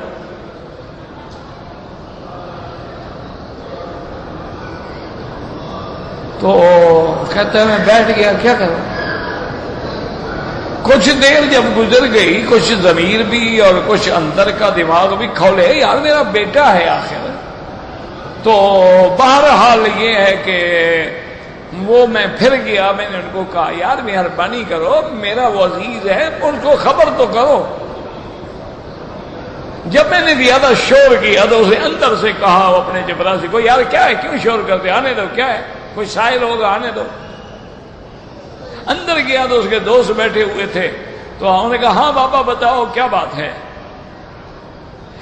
تو کہتا ہے میں بیٹھ گیا، کیا کروں؟ کچھ دیر جب گزر گئی، کچھ ضمیر بھی اور کچھ اندر کا دماغ بھی کھولے، یار میرا بیٹا ہے آخر۔ تو بہرحال یہ ہے کہ وہ میں پھر گیا، میں نے ان کو کہا یار مہربانی کرو، میرا وہ عزیز ہے، ان کو خبر تو کرو۔ جب میں نے زیادہ شور کیا تو اسے اندر سے کہا اپنے چپراسی کو، یار کیا ہے، کیوں شور کرتے، آنے دو، کیا ہے، کوئی سائل ہوگا، آنے دو۔ اندر گیا تو اس کے دوست بیٹھے ہوئے تھے، تو انہوں نے کہا ہاں بابا بتاؤ کیا بات ہے۔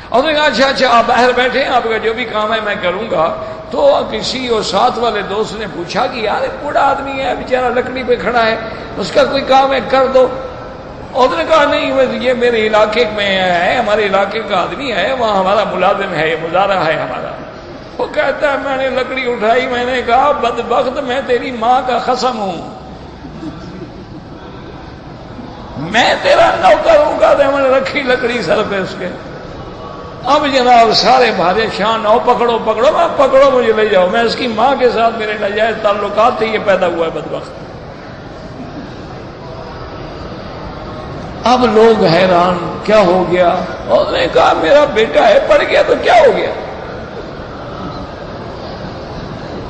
اور نے کہا اچھا آپ باہر بیٹھے ہیں، آپ کا جو بھی کام ہے میں کروں گا۔ تو کسی اور ساتھ والے دوست نے پوچھا کہ یار بوڑھا آدمی ہے بیچارہ لکڑی پہ کھڑا ہے، اس کا کوئی کام ہے کر دو۔ اور نے کہا نہیں یہ میرے علاقے میں ہے، ہمارے علاقے کا آدمی ہے، وہاں ہمارا ملازم ہے، یہ مظاہرہ ہے ہمارا۔ وہ کہتا ہے میں نے لکڑی اٹھائی، میں نے کہا بدبخت میں تیری ماں کا قسم ہوں، میں تیرا نوکر ہوں گا، تو میں نے رکھی لکڑی سر پہ اس کے۔ اب جناب سارے بھارے شان، او پکڑو پکڑو، میں پکڑو مجھے لے جاؤ، میں اس کی ماں کے ساتھ میرے ناجائز تعلقات تھے، یہ پیدا ہوا ہے بدبخت۔ اب لوگ حیران، کیا ہو گیا؟ اس نے کہا میرا بیٹا ہے، پڑ گیا تو کیا ہو گیا؟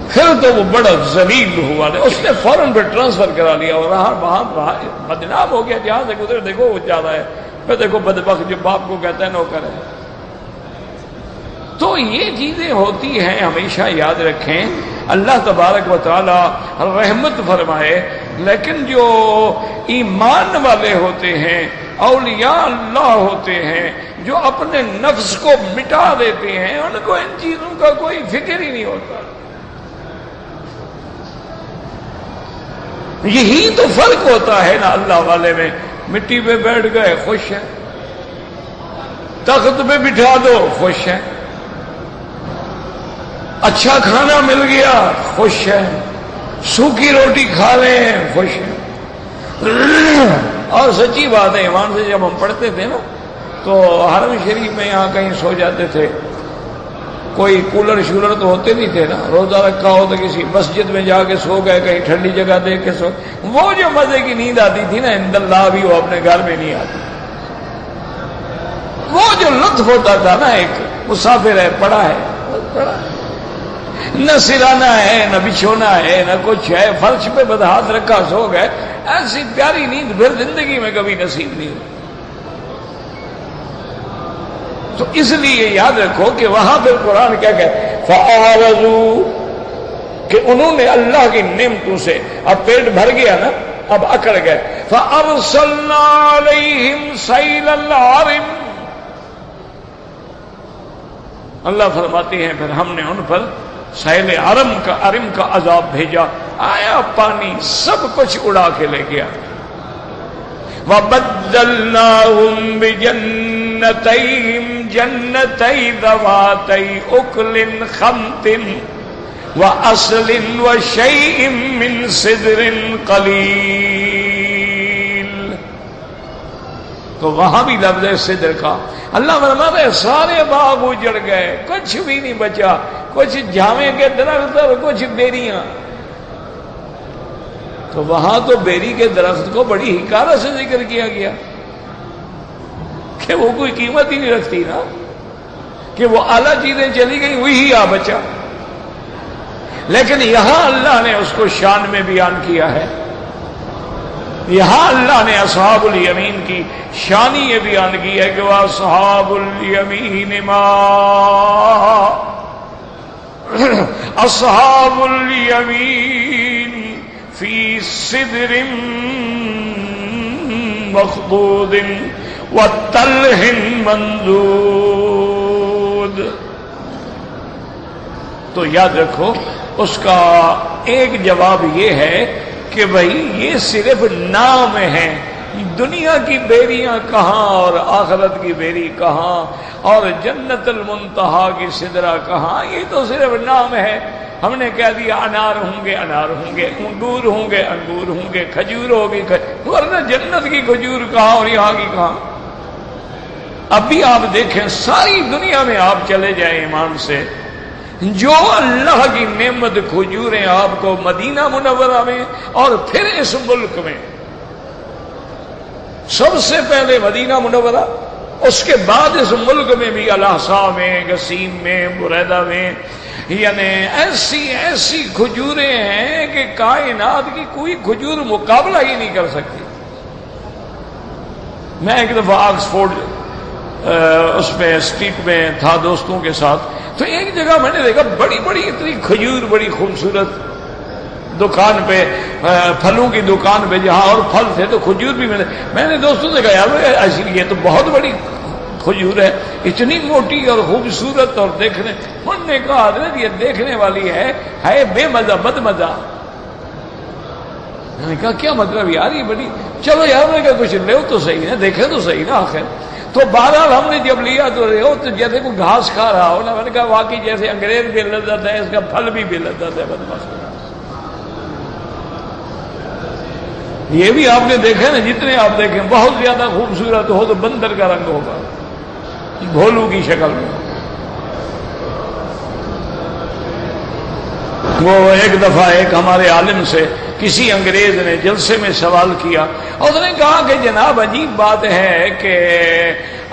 پھر تو وہ بڑا ذلیل ہوا، اس نے فوراً پہ ٹرانسفر کرا لیا اور وہاں بدنام ہو گیا، جہاں سے گزرے دیکھو وہ جاتا ہے، پھر دیکھو بدبخت جو باپ کو کہتا ہے نوکر ہے۔ تو یہ چیزیں ہوتی ہیں، ہمیشہ یاد رکھیں، اللہ تبارک و تعالی رحمت فرمائے، لیکن جو ایمان والے ہوتے ہیں، اولیاء اللہ ہوتے ہیں، جو اپنے نفس کو مٹا دیتے ہیں، ان کو ان چیزوں کا کوئی فکر ہی نہیں ہوتا۔ یہی تو فرق ہوتا ہے نا اللہ والے میں، مٹی پہ بیٹھ گئے خوش ہیں، تخت پہ بٹھا دو خوش ہیں، اچھا کھانا مل گیا خوش ہیں، سوکھی روٹی کھا رہے ہیں خوش ہیں۔ اور سچی بات ہے، ایمان سے جب ہم پڑھتے تھے نا تو حرم شریف میں یہاں کہیں سو جاتے تھے، کوئی کولر شولر تو ہوتے نہیں تھے نا، روزہ رکھا ہو تو کسی مسجد میں جا کے سو گئے، کہیں ٹھنڈی جگہ دیکھ کے سو، وہ جو مزے کی نیند آتی تھی نا عند اللہ بھی وہ اپنے گھر میں نہیں آتی۔ وہ جو لطف ہوتا تھا نا، ایک مسافر ہے، پڑا ہے، پڑا ہے، نہ سرانا ہے نہ بچھونا ہے نہ کچھ ہے، فرش پہ بدہاتھ رکھا سو گئے، ایسی پیاری نیند پھر زندگی میں کبھی نصیب نہیں ہوئی۔ تو اس لیے یاد رکھو کہ وہاں پھر قرآن کیا کہتے فَأَعْرَضُوا، کہ انہوں نے اللہ کی نعمتوں سے اب پیٹ بھر گیا نا، اب اکڑ گئے۔ فَأَرْسَلْنَا عَلَيْهِمْ سَيْلَ الْعَرِمِ، اللہ فرماتے ہیں پھر ہم نے ان پر سیل عرم کا عذاب بھیجا، آیا پانی سب کچھ اڑا کے لے گیا۔ وَبَدَّلْنَاهُمْ بِجَنَّتَيْهِمْ جَنَّتَيْ ذَوَاتَيْ أُكْلٍ خَمْطٍ وَأَصْلٍ وَشَيْءٍ مِّن سِدْرٍ قَلِيلٍ۔ تو وہاں بھی لفظ ہے سدر کا۔ اللہ فرماتا ہے سارے باغ اجڑ گئے، کچھ بھی نہیں بچا، کچھ جامے کے درخت اور کچھ بیریاں۔ تو وہاں تو بیری کے درخت کو بڑی حکارت سے ذکر کیا گیا کہ وہ کوئی قیمت ہی نہیں رکھتی نا، کہ وہ اعلیٰ چیزیں چلی گئی وہی آ بچا۔ لیکن یہاں اللہ نے اس کو شان میں بیان کیا ہے، یہاں اللہ نے اصحاب الیمین کی شان یہ بیان کی ہے کہ وہ اصحاب الیمین ما اصحاب الیمین فی سدر مخضود وطلح منضود۔ تو یاد رکھو اس کا ایک جواب یہ ہے کہ بھائی یہ صرف نام ہے، دنیا کی بیریاں کہاں اور آخرت کی بیری کہاں اور جنت المنتہا کی سدرہ کہاں، یہ تو صرف نام ہے۔ ہم نے کہہ دیا انار ہوں گے انار ہوں گے، انگور ہوں گے انگور ہوں گے، کھجور ہوگی، ورنہ جنت کی کھجور کہاں اور یہاں کی کہاں۔ اب بھی آپ دیکھیں ساری دنیا میں آپ چلے جائیں ایمان سے، جو اللہ کی نعمت کھجوریں آپ کو مدینہ منورہ میں اور پھر اس ملک میں، سب سے پہلے مدینہ منورہ، اس کے بعد اس ملک میں بھی الاحسا میں، گسیم میں، بریدہ میں، یعنی ایسی ایسی کھجوریں ہیں کہ کائنات کی کوئی کھجور مقابلہ ہی نہیں کر سکتی۔ میں ایک دفعہ آکسفورڈ اس میں اسٹریٹ میں تھا دوستوں کے ساتھ، تو ایک جگہ میں نے دیکھا بڑی بڑی اتنی کھجور، بڑی خوبصورت دکان پہ، پھلوں کی دکان پہ جہاں اور پھل تھے تو کھجور بھی میں نے دوستوں سے کہا یار ایسی یہ تو بہت بڑی کھجور ہے، اتنی موٹی اور خوبصورت اور دیکھنے، انہوں نے کہا حضرت یہ دیکھنے والی ہے بے مزہ بد مزہ۔ میں نے کہا کیا مطلب یار یہ بڑی، چلو یار میں کہا کچھ لے تو صحیح ہے، دیکھے تو صحیح نا آخر۔ تو بہرحال ہم نے جب لیا تو تو جیسے کوئی گھاس کھا رہا ہو نا، میں نے کہا واقعی جیسے انگریز بھی لذت ہے، اس کا پھل بھی لذت ہے بدمست۔ یہ بھی آپ نے دیکھا نا، جتنے آپ دیکھیں بہت زیادہ خوبصورت ہو تو بندر کا رنگ ہوگا، بھولو کی شکل میں. وہ ایک دفعہ ایک ہمارے عالم سے کسی انگریز نے جلسے میں سوال کیا، اور اس نے کہا کہ جناب عجیب بات ہے کہ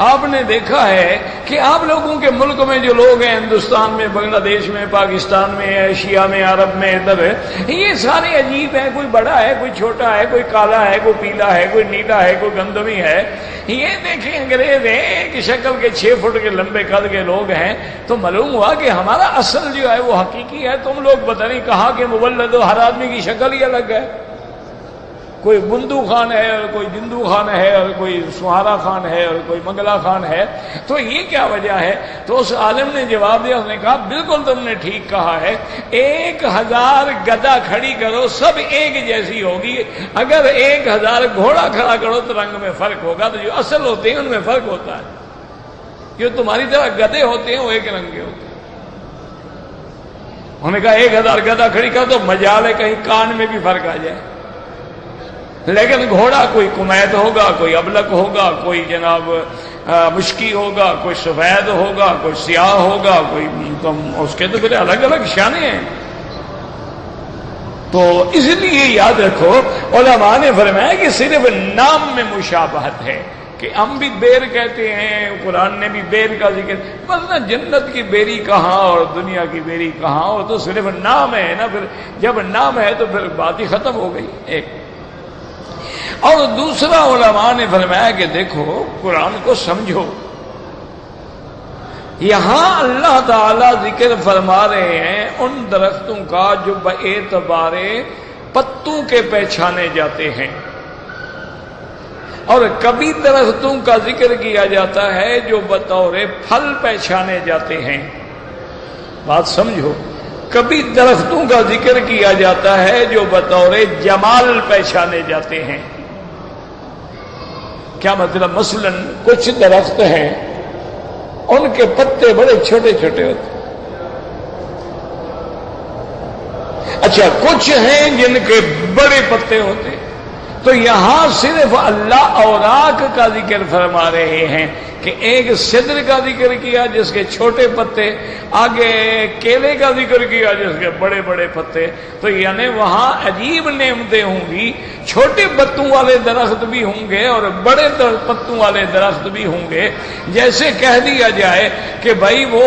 آپ نے دیکھا ہے کہ آپ لوگوں کے ملک میں جو لوگ ہیں، ہندوستان میں، بنگلہ دیش میں، پاکستان میں، ایشیا میں، عرب میں، ادھر ہے، یہ سارے عجیب ہیں، کوئی بڑا ہے، کوئی چھوٹا ہے، کوئی کالا ہے، کوئی پیلا ہے، کوئی نیلا ہے، کوئی گندمی ہے. یہ دیکھیں انگریز ہیں ایک شکل کے 6 فٹ کے لمبے قد کے لوگ ہیں. تو معلوم ہوا کہ ہمارا اصل جو ہے وہ حقیقی ہے. تم لوگ پتہ نہیں کہاں کے مولد ہو، ہر آدمی کی شکل ہی الگ ہے. کوئی بندو خان ہے اور کوئی جندو خان ہے اور کوئی سہارا خان ہے اور کوئی منگلا خان ہے. تو یہ کیا وجہ ہے؟ تو اس عالم نے جواب دیا، اس نے کہا بالکل تم نے ٹھیک کہا ہے، 1000 گدا کھڑی کرو سب ایک جیسی ہوگی، اگر 1000 گھوڑا کھڑا کرو تو رنگ میں فرق ہوگا. تو جو اصل ہوتے ہیں ان میں فرق ہوتا ہے. جو تمہاری طرح گدے ہوتے ہیں وہ ایک رنگ کے ہوتے ہیں. انہوں نے کہا 1000 گدا کھڑی کرو تو مجال ہے کہیں کان میں بھی فرق آ جائے. لیکن گھوڑا کوئی کمیت ہوگا، کوئی ابلک ہوگا، کوئی جناب مشکی ہوگا، کوئی سفید ہوگا، کوئی سیاہ ہوگا، کوئی اس کے تو پھر الگ الگ شانے ہیں. تو اس لیے یاد رکھو علماء نے فرمایا کہ صرف نام میں مشابہت ہے، کہ ہم بھی بیر کہتے ہیں، قرآن نے بھی بیر کا ذکر، ورنہ جنت کی بیری کہاں اور دنیا کی بیری کہاں، وہ تو صرف نام ہے نا. پھر جب نام ہے تو پھر بات ہی ختم ہو گئی. ایک اور دوسرا علماء نے فرمایا کہ دیکھو قرآن کو سمجھو. یہاں اللہ تعالی ذکر فرما رہے ہیں ان درختوں کا جو باعتبار پتوں کے پہچانے جاتے ہیں، اور کبھی درختوں کا ذکر کیا جاتا ہے جو بطور پھل پہچانے جاتے ہیں. بات سمجھو، کبھی درختوں کا ذکر کیا جاتا ہے جو بطور جمال پہچانے جاتے ہیں. کیا مطلب؟ مثلا کچھ درخت ہیں ان کے پتے بڑے چھوٹے چھوٹے ہوتے ہیں. اچھا، کچھ ہیں جن کے بڑے پتے ہوتے ہیں. تو یہاں صرف اللہ اوراق کا ذکر فرما رہے ہیں کہ ایک سدر کا ذکر کیا جس کے چھوٹے پتے، آگے کیلے کا ذکر کیا جس کے بڑے بڑے پتے. تو یعنی وہاں عجیب نعمتیں ہوں گی، چھوٹے پتوں والے درخت بھی ہوں گے اور بڑے پتوں والے درخت بھی ہوں گے. جیسے کہہ دیا جائے کہ بھائی وہ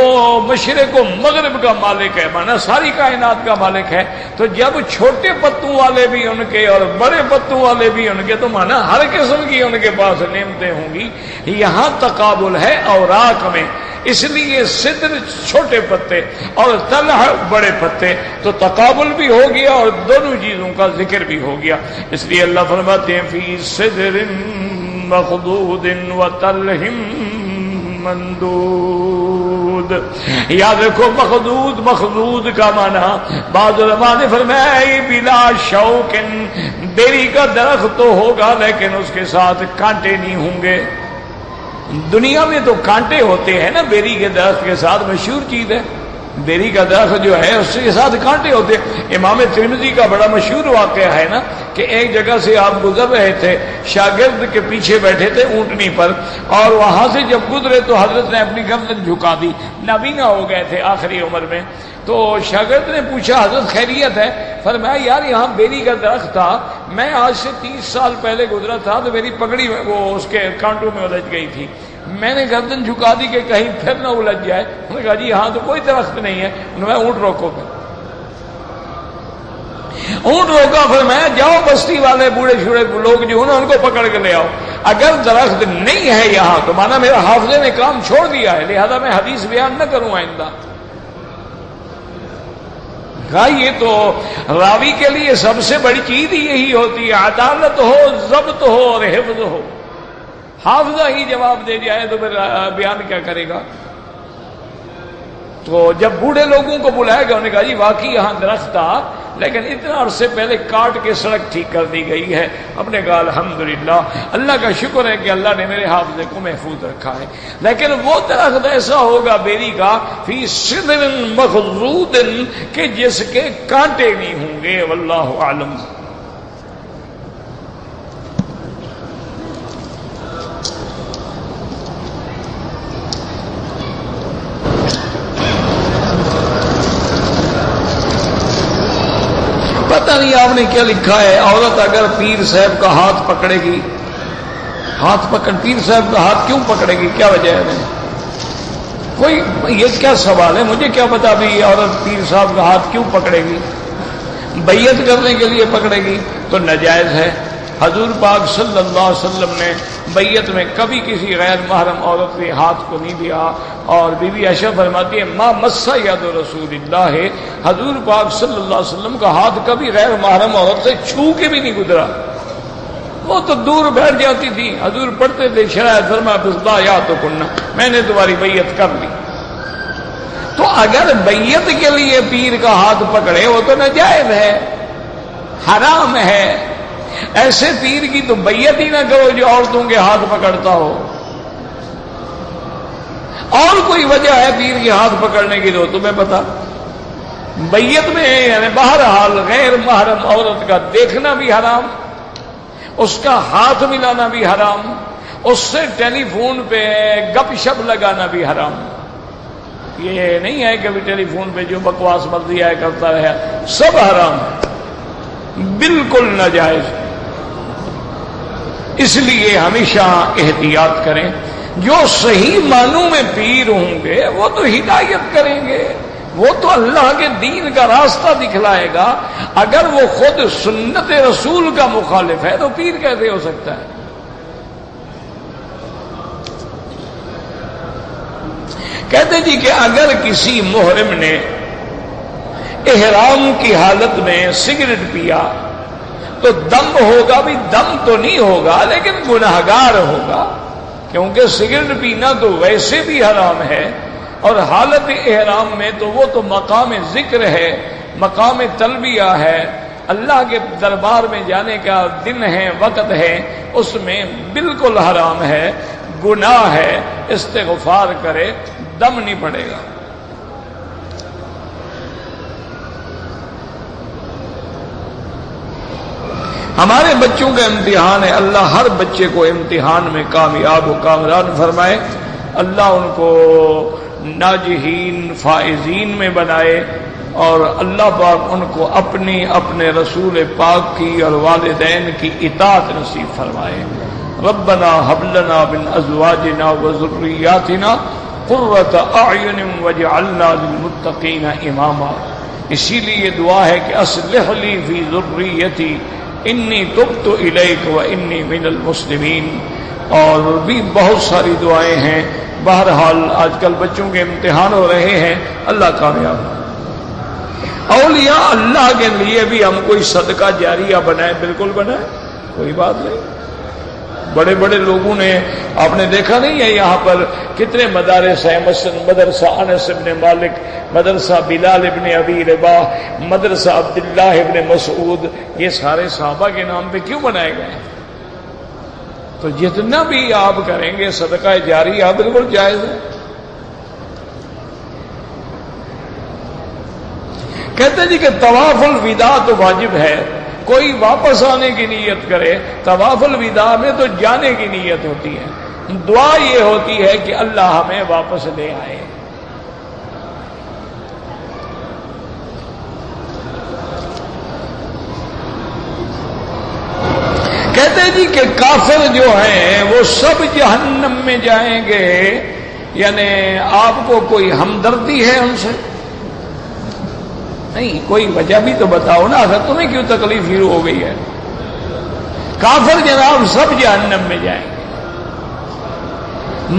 مشرق و مغرب کا مالک ہے، مانا ساری کائنات کا مالک ہے. تو جب چھوٹے پتوں والے بھی ان کے اور بڑے پتوں والے بھی ان کے، تو مانا ہر قسم کی ان کے پاس نعمتیں ہوں گی. یہاں تقابل ہے اوراق میں، اس لیے صدر چھوٹے پتے اور طلح بڑے پتے، تو تقابل بھی ہو گیا اور دونوں چیزوں کا ذکر بھی ہو گیا. اس لیے اللہ فرماتے ہیں فی صدر مخضود وطلح مندود. یاد رکھو مخضود، مخضود کا معنی بعض علماء نے فرمایا بلا شوک، بیری کا درخت تو ہوگا لیکن اس کے ساتھ کانٹے نہیں ہوں گے. دنیا میں تو کانٹے ہوتے ہیں نا، بیری کے درخت کے ساتھ مشہور چیز ہے. بیری کا درخت جو ہے اس کے ساتھ کانٹے ہوتے ہیں. امام ترمذی کا بڑا مشہور واقعہ ہے نا کہ ایک جگہ سے آپ گزر رہے تھے، شاگرد کے پیچھے بیٹھے تھے اونٹنی پر، اور وہاں سے جب گزرے تو حضرت نے اپنی گردن جھکا دی. نابینا ہو گئے تھے آخری عمر میں. تو شاگرد نے پوچھا حضرت خیریت ہے؟ فرمایا یار یہاں بیری کا درخت تھا، میں آج سے 30 سال پہلے گزرا تھا تو میری پگڑی وہ اس کے کانٹوں میں الجھ گئی تھی، میں نے گردن جھکا دی کہ کہیں پھر نہ الجھ جائے. انہوں نے کہا جی یہاں تو کوئی درخت نہیں ہے. انہوں نے اونٹ روکو. پھر اونٹ روکا، پھر میں جاؤ بستی والے بوڑھے شوڑے لوگ جو ہیں ان کو پکڑ کے لے آؤ. اگر درخت نہیں ہے یہاں تو مانا میرا حافظے نے کام چھوڑ دیا ہے، لہذا میں حدیث بیان نہ کروں آئندہ. یہ تو راوی کے لیے سب سے بڑی چیز یہی ہوتی ہے، عدالت ہو، ضبط ہو اور حفظ ہو. حافظہ ہی جواب دے جائے تو پھر بیان کیا کرے گا. تو جب بوڑھے لوگوں کو بلایا گیا انہوں نے کہا جی واقعی یہاں درخت تھا لیکن اتنا عرصے پہلے کاٹ کے سڑک ٹھیک کر دی گئی ہے. ہم نے کہا الحمدللہ، اللہ کا شکر ہے کہ اللہ نے میرے حافظے کو محفوظ رکھا ہے. لیکن وہ درخت ایسا ہوگا بیری کا فی صدر مخضود کہ جس کے کانٹے نہیں ہوں گے. واللہ اعلم. نہیں آپ نے کیا لکھا ہے، عورت اگر پیر صاحب کا ہاتھ پکڑے گی، پیر صاحب کا ہاتھ کیوں پکڑے گی، کیا وجہ ہے؟ کوئی یہ کیا سوال ہے، مجھے کیا پتا بھی عورت پیر صاحب کا ہاتھ کیوں پکڑے گی؟ بیعت کرنے کے لیے پکڑے گی تو ناجائز ہے۔ حضور پاک صلی اللہ علیہ وسلم نے بیعت میں کبھی کسی غیر محرم عورت کے ہاتھ کو نہیں دیا، اور بی بی عائشہ فرماتی ہے ما مس ید رسول اللہ، حضور پاک صلی اللہ علیہ وسلم کا ہاتھ کبھی غیر محرم عورت سے چھو کے بھی نہیں گزرا، وہ تو دور بیٹھ جاتی تھی، حضور پڑھتے تھے شرائع فرما بسدا یا تو کننا، میں نے تمہاری بیعت کر لی۔ تو اگر بیعت کے لیے پیر کا ہاتھ پکڑے وہ تو ناجائز ہے، حرام ہے۔ ایسے پیر کی تو بیعت ہی نہ کرو جو عورتوں کے ہاتھ پکڑتا ہو۔ اور کوئی وجہ ہے پیر کے ہاتھ پکڑنے کی تو تمہیں پتا؟ بیعت میں یعنی بہرحال غیر محرم عورت کا دیکھنا بھی حرام، اس کا ہاتھ ملانا بھی حرام، اس سے ٹیلی فون پہ گپ شپ لگانا بھی حرام۔ یہ نہیں ہے کہ ٹیلی فون پہ جو بکواس مرضی آئے کرتا رہے، سب حرام ہے، بالکل ناجائز۔ اس لیے ہمیشہ احتیاط کریں۔ جو صحیح معنوں میں پیر ہوں گے وہ تو ہدایت کریں گے، وہ تو اللہ کے دین کا راستہ دکھلائے گا۔ اگر وہ خود سنت رسول کا مخالف ہے تو پیر کیسے ہو سکتا ہے؟ کہتے جی کہ اگر کسی محرم نے احرام کی حالت میں سگریٹ پیا تو دم ہوگا بھی، دم تو نہیں ہوگا لیکن گنہگار ہوگا، کیونکہ سگریٹ پینا تو ویسے بھی حرام ہے، اور حالت احرام میں تو وہ تو مقام ذکر ہے، مقام تلبیہ ہے، اللہ کے دربار میں جانے کا دن ہے، وقت ہے، اس میں بالکل حرام ہے، گناہ ہے، استغفار کرے، دم نہیں پڑے گا۔ ہمارے بچوں کا امتحان ہے، اللہ ہر بچے کو امتحان میں کامیاب و کامران فرمائے، اللہ ان کو ناجحین فائزین میں بنائے، اور اللہ پاک ان کو اپنے رسول پاک کی اور والدین کی اطاعت نصیب فرمائے۔ ربنا هب لنا من ازواجنا وذرياتنا قرة اعین واجعلنا للمتقین اماما۔ اسی لیے دعا ہے کہ اصلح لی فی ذریتی انی تبت الیک وانی من المسلمین، اور بھی بہت ساری دعائیں ہیں۔ بہرحال آج کل بچوں کے امتحان ہو رہے ہیں، اللہ کامیاب۔ اولیاء اللہ کے لیے بھی ہم کوئی صدقہ جاریہ بنائے، بالکل بنائے، کوئی بات نہیں۔ بڑے بڑے لوگوں نے، آپ نے دیکھا نہیں ہے یہاں پر کتنے مدارس ہیں، مثلا مدرسہ انس ابن مالک، مدرسہ بلال ابن ابی رباح، مدرسہ عبداللہ ابن مسعود، یہ سارے صحابہ کے نام پہ کیوں بنائے گئے ہیں؟ تو جتنا بھی آپ کریں گے صدقہ جاریہ بالکل جائز ہے۔ کہتے جی کہ طواف الوداع تو واجب ہے، کوئی واپس آنے کی نیت کرے، طواف الوداع میں تو جانے کی نیت ہوتی ہے، دعا یہ ہوتی ہے کہ اللہ ہمیں واپس لے آئے۔ کہتے جی کہ کافر جو ہیں وہ سب جہنم میں جائیں گے، یعنی آپ کو کوئی ہمدردی ہے ان سے؟ نہیں، کوئی وجہ بھی تو بتاؤ نا، اگر تمہیں کیوں تکلیف شروع ہو گئی ہے؟ کافر جناب سب جہنم میں جائیں گے۔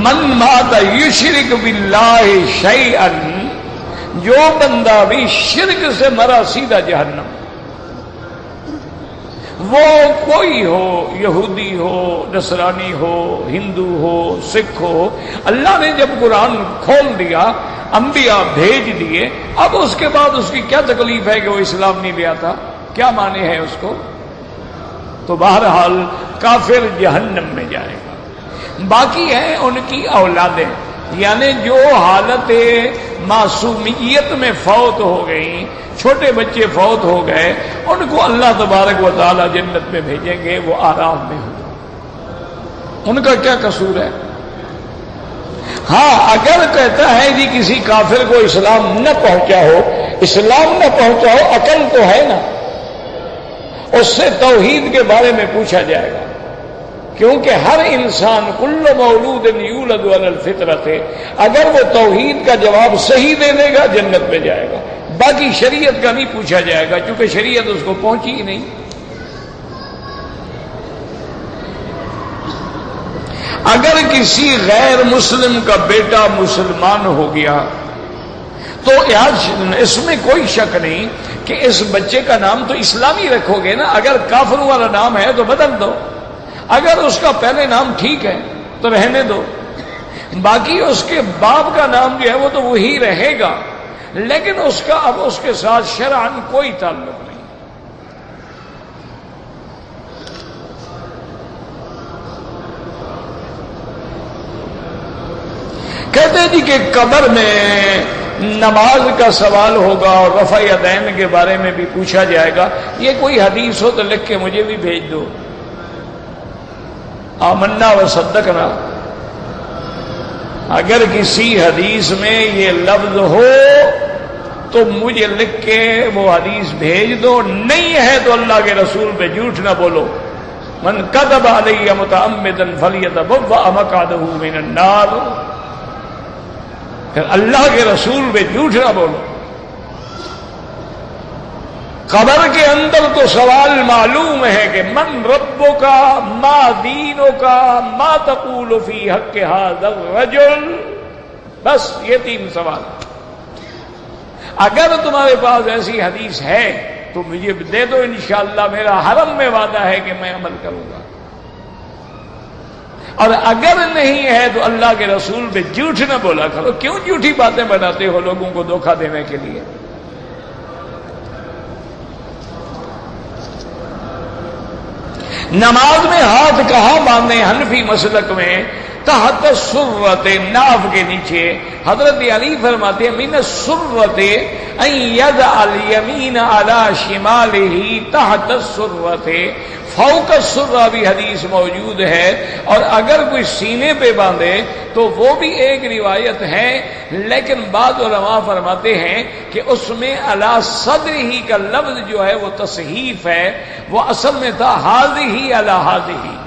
من مات یشرک باللہ شیئا، جو بندہ بھی شرک سے مرا سیدھا جہنم۔ وہ کوئی ہو، یہودی ہو، نصرانی ہو، ہندو ہو، سکھ ہو، اللہ نے جب قرآن کھول دیا، انبیاء بھیج دیے، اب اس کے بعد اس کی کیا تکلیف ہے کہ وہ اسلام نہیں لے آتا؟ کیا معنی ہے اس کو؟ تو بہرحال کافر جہنم میں جائے گا۔ باقی ہیں ان کی اولادیں، یعنی جو حالت معصومیت میں فوت ہو گئیں، چھوٹے بچے فوت ہو گئے، ان کو اللہ تبارک و تعالی جنت میں بھیجیں گے، وہ آرام میں ہوں۔ ان کا کیا قصور ہے؟ ہاں اگر کہتا ہے جی کسی کافر کو اسلام نہ پہنچا ہو، اسلام نہ پہنچا ہو، عقل تو ہے نا، اس سے توحید کے بارے میں پوچھا جائے گا، کیونکہ ہر انسان کل مولود یولد علی الفطرت ہے، اگر وہ توحید کا جواب صحیح دے دے گا جنت میں جائے گا، باقی شریعت کا نہیں پوچھا جائے گا کیونکہ شریعت اس کو پہنچی ہی نہیں۔ اگر کسی غیر مسلم کا بیٹا مسلمان ہو گیا تو اس میں کوئی شک نہیں کہ اس بچے کا نام تو اسلامی رکھو گے نا، اگر کافر والا نام ہے تو بدل دو، اگر اس کا پہلے نام ٹھیک ہے تو رہنے دو، باقی اس کے باپ کا نام جو ہے وہ تو وہی رہے گا، لیکن اس کا اب اس کے ساتھ شرعاً کوئی تعلق نہیں۔ کہتے جی کہ قبر میں نماز کا سوال ہوگا اور رفع یدین کے بارے میں بھی پوچھا جائے گا، یہ کوئی حدیث ہو تو لکھ کے مجھے بھی بھیج دو، آمنا و صدقنا۔ اگر کسی حدیث میں یہ لفظ ہو تو مجھے لکھ کے وہ حدیث بھیج دو، نہیں ہے تو اللہ کے رسول پہ جھوٹ نہ بولو۔ من کذب علی متعمدا فلیتبوأ مقعدہ من النار، پھر اللہ کے رسول پہ جھوٹ نہ بولو۔ قبر کے اندر تو سوال معلوم ہے کہ من ربک ما دینک ما تقول فی حق ھذا الرجل، بس یہ 3 سوال۔ اگر تمہارے پاس ایسی حدیث ہے تو مجھے دے دو، انشاءاللہ میرا حرم میں وعدہ ہے کہ میں عمل کروں گا، اور اگر نہیں ہے تو اللہ کے رسول پہ جھوٹ نہ بولا کرو۔ کیوں جھوٹی باتیں بناتے ہو لوگوں کو دھوکہ دینے کے لیے؟ نماز میں ہاتھ کہاں باندھیں؟ حنفی مسلک میں تحت السرۃ، ناف کے نیچے۔ حضرت علی فرماتے ہیں من السرۃ ان یضع الیمین علی شمالہ تحت السرۃ، فوق السرہ بھی حدیث موجود ہے، اور اگر کوئی سینے پہ باندھے تو وہ بھی ایک روایت ہے، لیکن بعض علماء فرماتے ہیں کہ اس میں علی صدرہ کا لفظ جو ہے وہ تصحیف ہے، وہ اصل میں تھا ھذہ علی ھذہ۔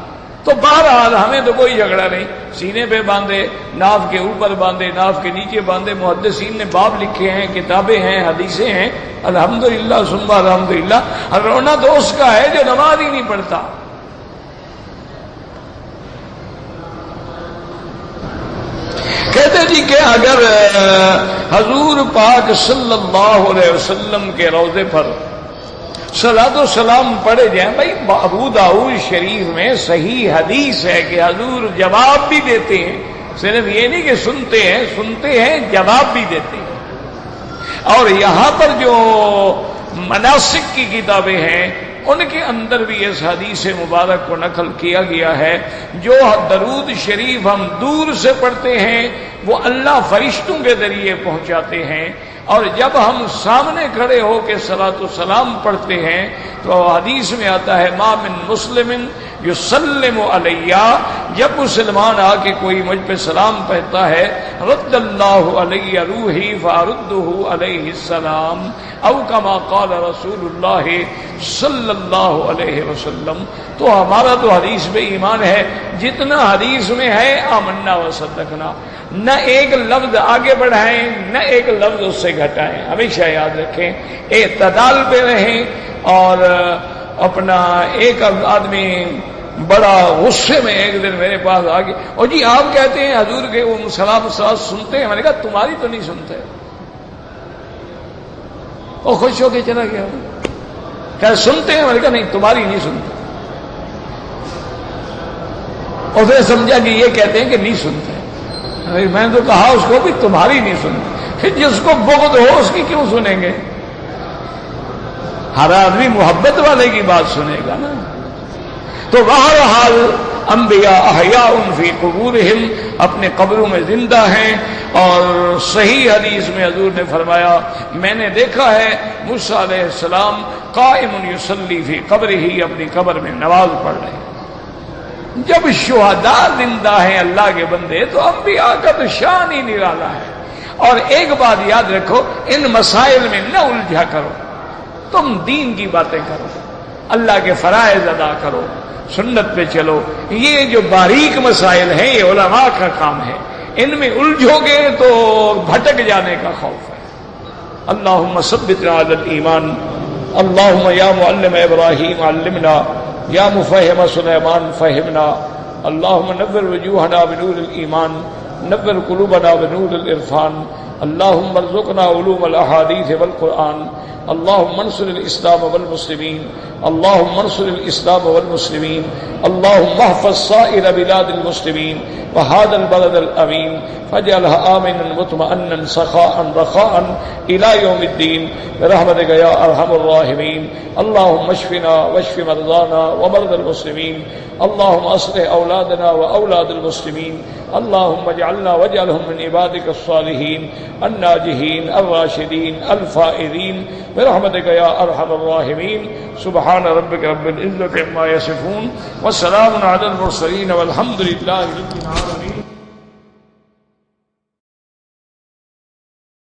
تو بہرحال ہمیں تو کوئی جھگڑا نہیں، سینے پہ باندھے، ناف کے اوپر باندھے، ناف کے نیچے باندھے، محدثین نے باب لکھے ہیں، کتابیں ہیں، حدیثیں ہیں، الحمدللہ ثم الحمدللہ۔ رونا تو اس کا ہے جو نماز ہی نہیں پڑھتا۔ کہتے جی کہ اگر حضور پاک صلی اللہ علیہ وسلم کے روضے پر صلاۃ و سلام پڑھے جائیں، بھائی ابو داؤد شریف میں صحیح حدیث ہے کہ حضور جواب بھی دیتے ہیں، صرف یہ نہیں کہ سنتے ہیں جواب بھی دیتے ہیں۔ اور یہاں پر جو مناسک کی کتابیں ہیں ان کے اندر بھی اس حدیث مبارک کو نقل کیا گیا ہے، جو درود شریف ہم دور سے پڑھتے ہیں وہ اللہ فرشتوں کے ذریعے پہنچاتے ہیں، اور جب ہم سامنے کھڑے ہو کے صلاۃ و سلام پڑھتے ہیں تو حدیث میں آتا ہے ما من مسلم یسلم علیہ، جب مسلمان آ کے کوئی مجھ پہ سلام پڑھتا ہے رد اللہ علیہ روحی فارده علیہ السلام، او کما قال رسول اللہ صلی اللہ علیہ وسلم۔ تو ہمارا تو حدیث پہ ایمان ہے، جتنا حدیث میں ہے آمنا و صدقنا، نہ ایک لفظ آگے بڑھائیں نہ ایک لفظ اس سے گھٹائیں، ہمیشہ یاد رکھیں، اعتدال پہ رہیں۔ اور اپنا ایک آدمی بڑا غصے میں ایک دن میرے پاس آ گیا، اور جی آپ کہتے ہیں حضور کے وہ سلام سنتے ہیں، میں نے کہا تمہاری تو نہیں سنتے، وہ خوش ہو کے چلا گیا، کیا سنتے ہیں؟ میں نے کہا نہیں تمہاری نہیں سنتے، اور پھر سمجھا کہ یہ کہتے ہیں کہ نہیں سنتے، میں نے تو کہا اس کو بھی تمہاری نہیں سنتے، پھر جس کو بغض ہو اس کی کیوں سنیں گے؟ ہر آدمی محبت والے کی بات سنے گا نا۔ تو بہرحال انبیاء احیاء فی قبورہم، اپنے قبروں میں زندہ ہیں، اور صحیح حدیث میں حضور نے فرمایا میں نے دیکھا ہے موسیٰ علیہ السلام قائم یصلی فی قبرہ، اپنی قبر میں نماز پڑھ رہے ہیں۔ جب شہداء زندہ ہیں اللہ کے بندے تو انبیاء کا تو شان ہی نرالا ہے۔ اور ایک بات یاد رکھو، ان مسائل میں نہ الجھا کرو، تم دین کی باتیں کرو، اللہ کے فرائض ادا کرو، سنت پہ چلو۔ یہ جو باریک مسائل ہیں یہ علماء کا کام ہے، ان میں الجھو گے تو بھٹک جانے کا خوف ہے۔ اللہم ثبتنا علی الایمان، اللہم یا معلم ابراہیم علمنا، یا مفہم سلیمان فہمنا، اللہم نور وجوہنا بنور الایمان، نور قلوبنا بنور العرفان، اللہم ارزقنا علوم الاحادیث والقرآن، اللہم انصر الاسلام والمسلمین، اللہم انصر الاسلام والمسلمین، اللہم احفظ سائر بلاد المسلمین وهذا البلد الامین فاجعلها آمنا مطمئنا سخاء رخاء الى يوم الدین برحمتک یا ارحم الراحمین۔ اللہم اشفنا واشف مرضانا ومرضى المسلمین، اللہم اصلح اولادنا واولاد المسلمین، اللہم اجعلنا واجعلهم من عبادک الصالحین الناجحین الراشدین الفائزین برحمتک یا ارحم الراحمین۔ سبحان ربک رب العزة عما یصفون وسلام علی المرسلین والحمد للہ رب العالمین۔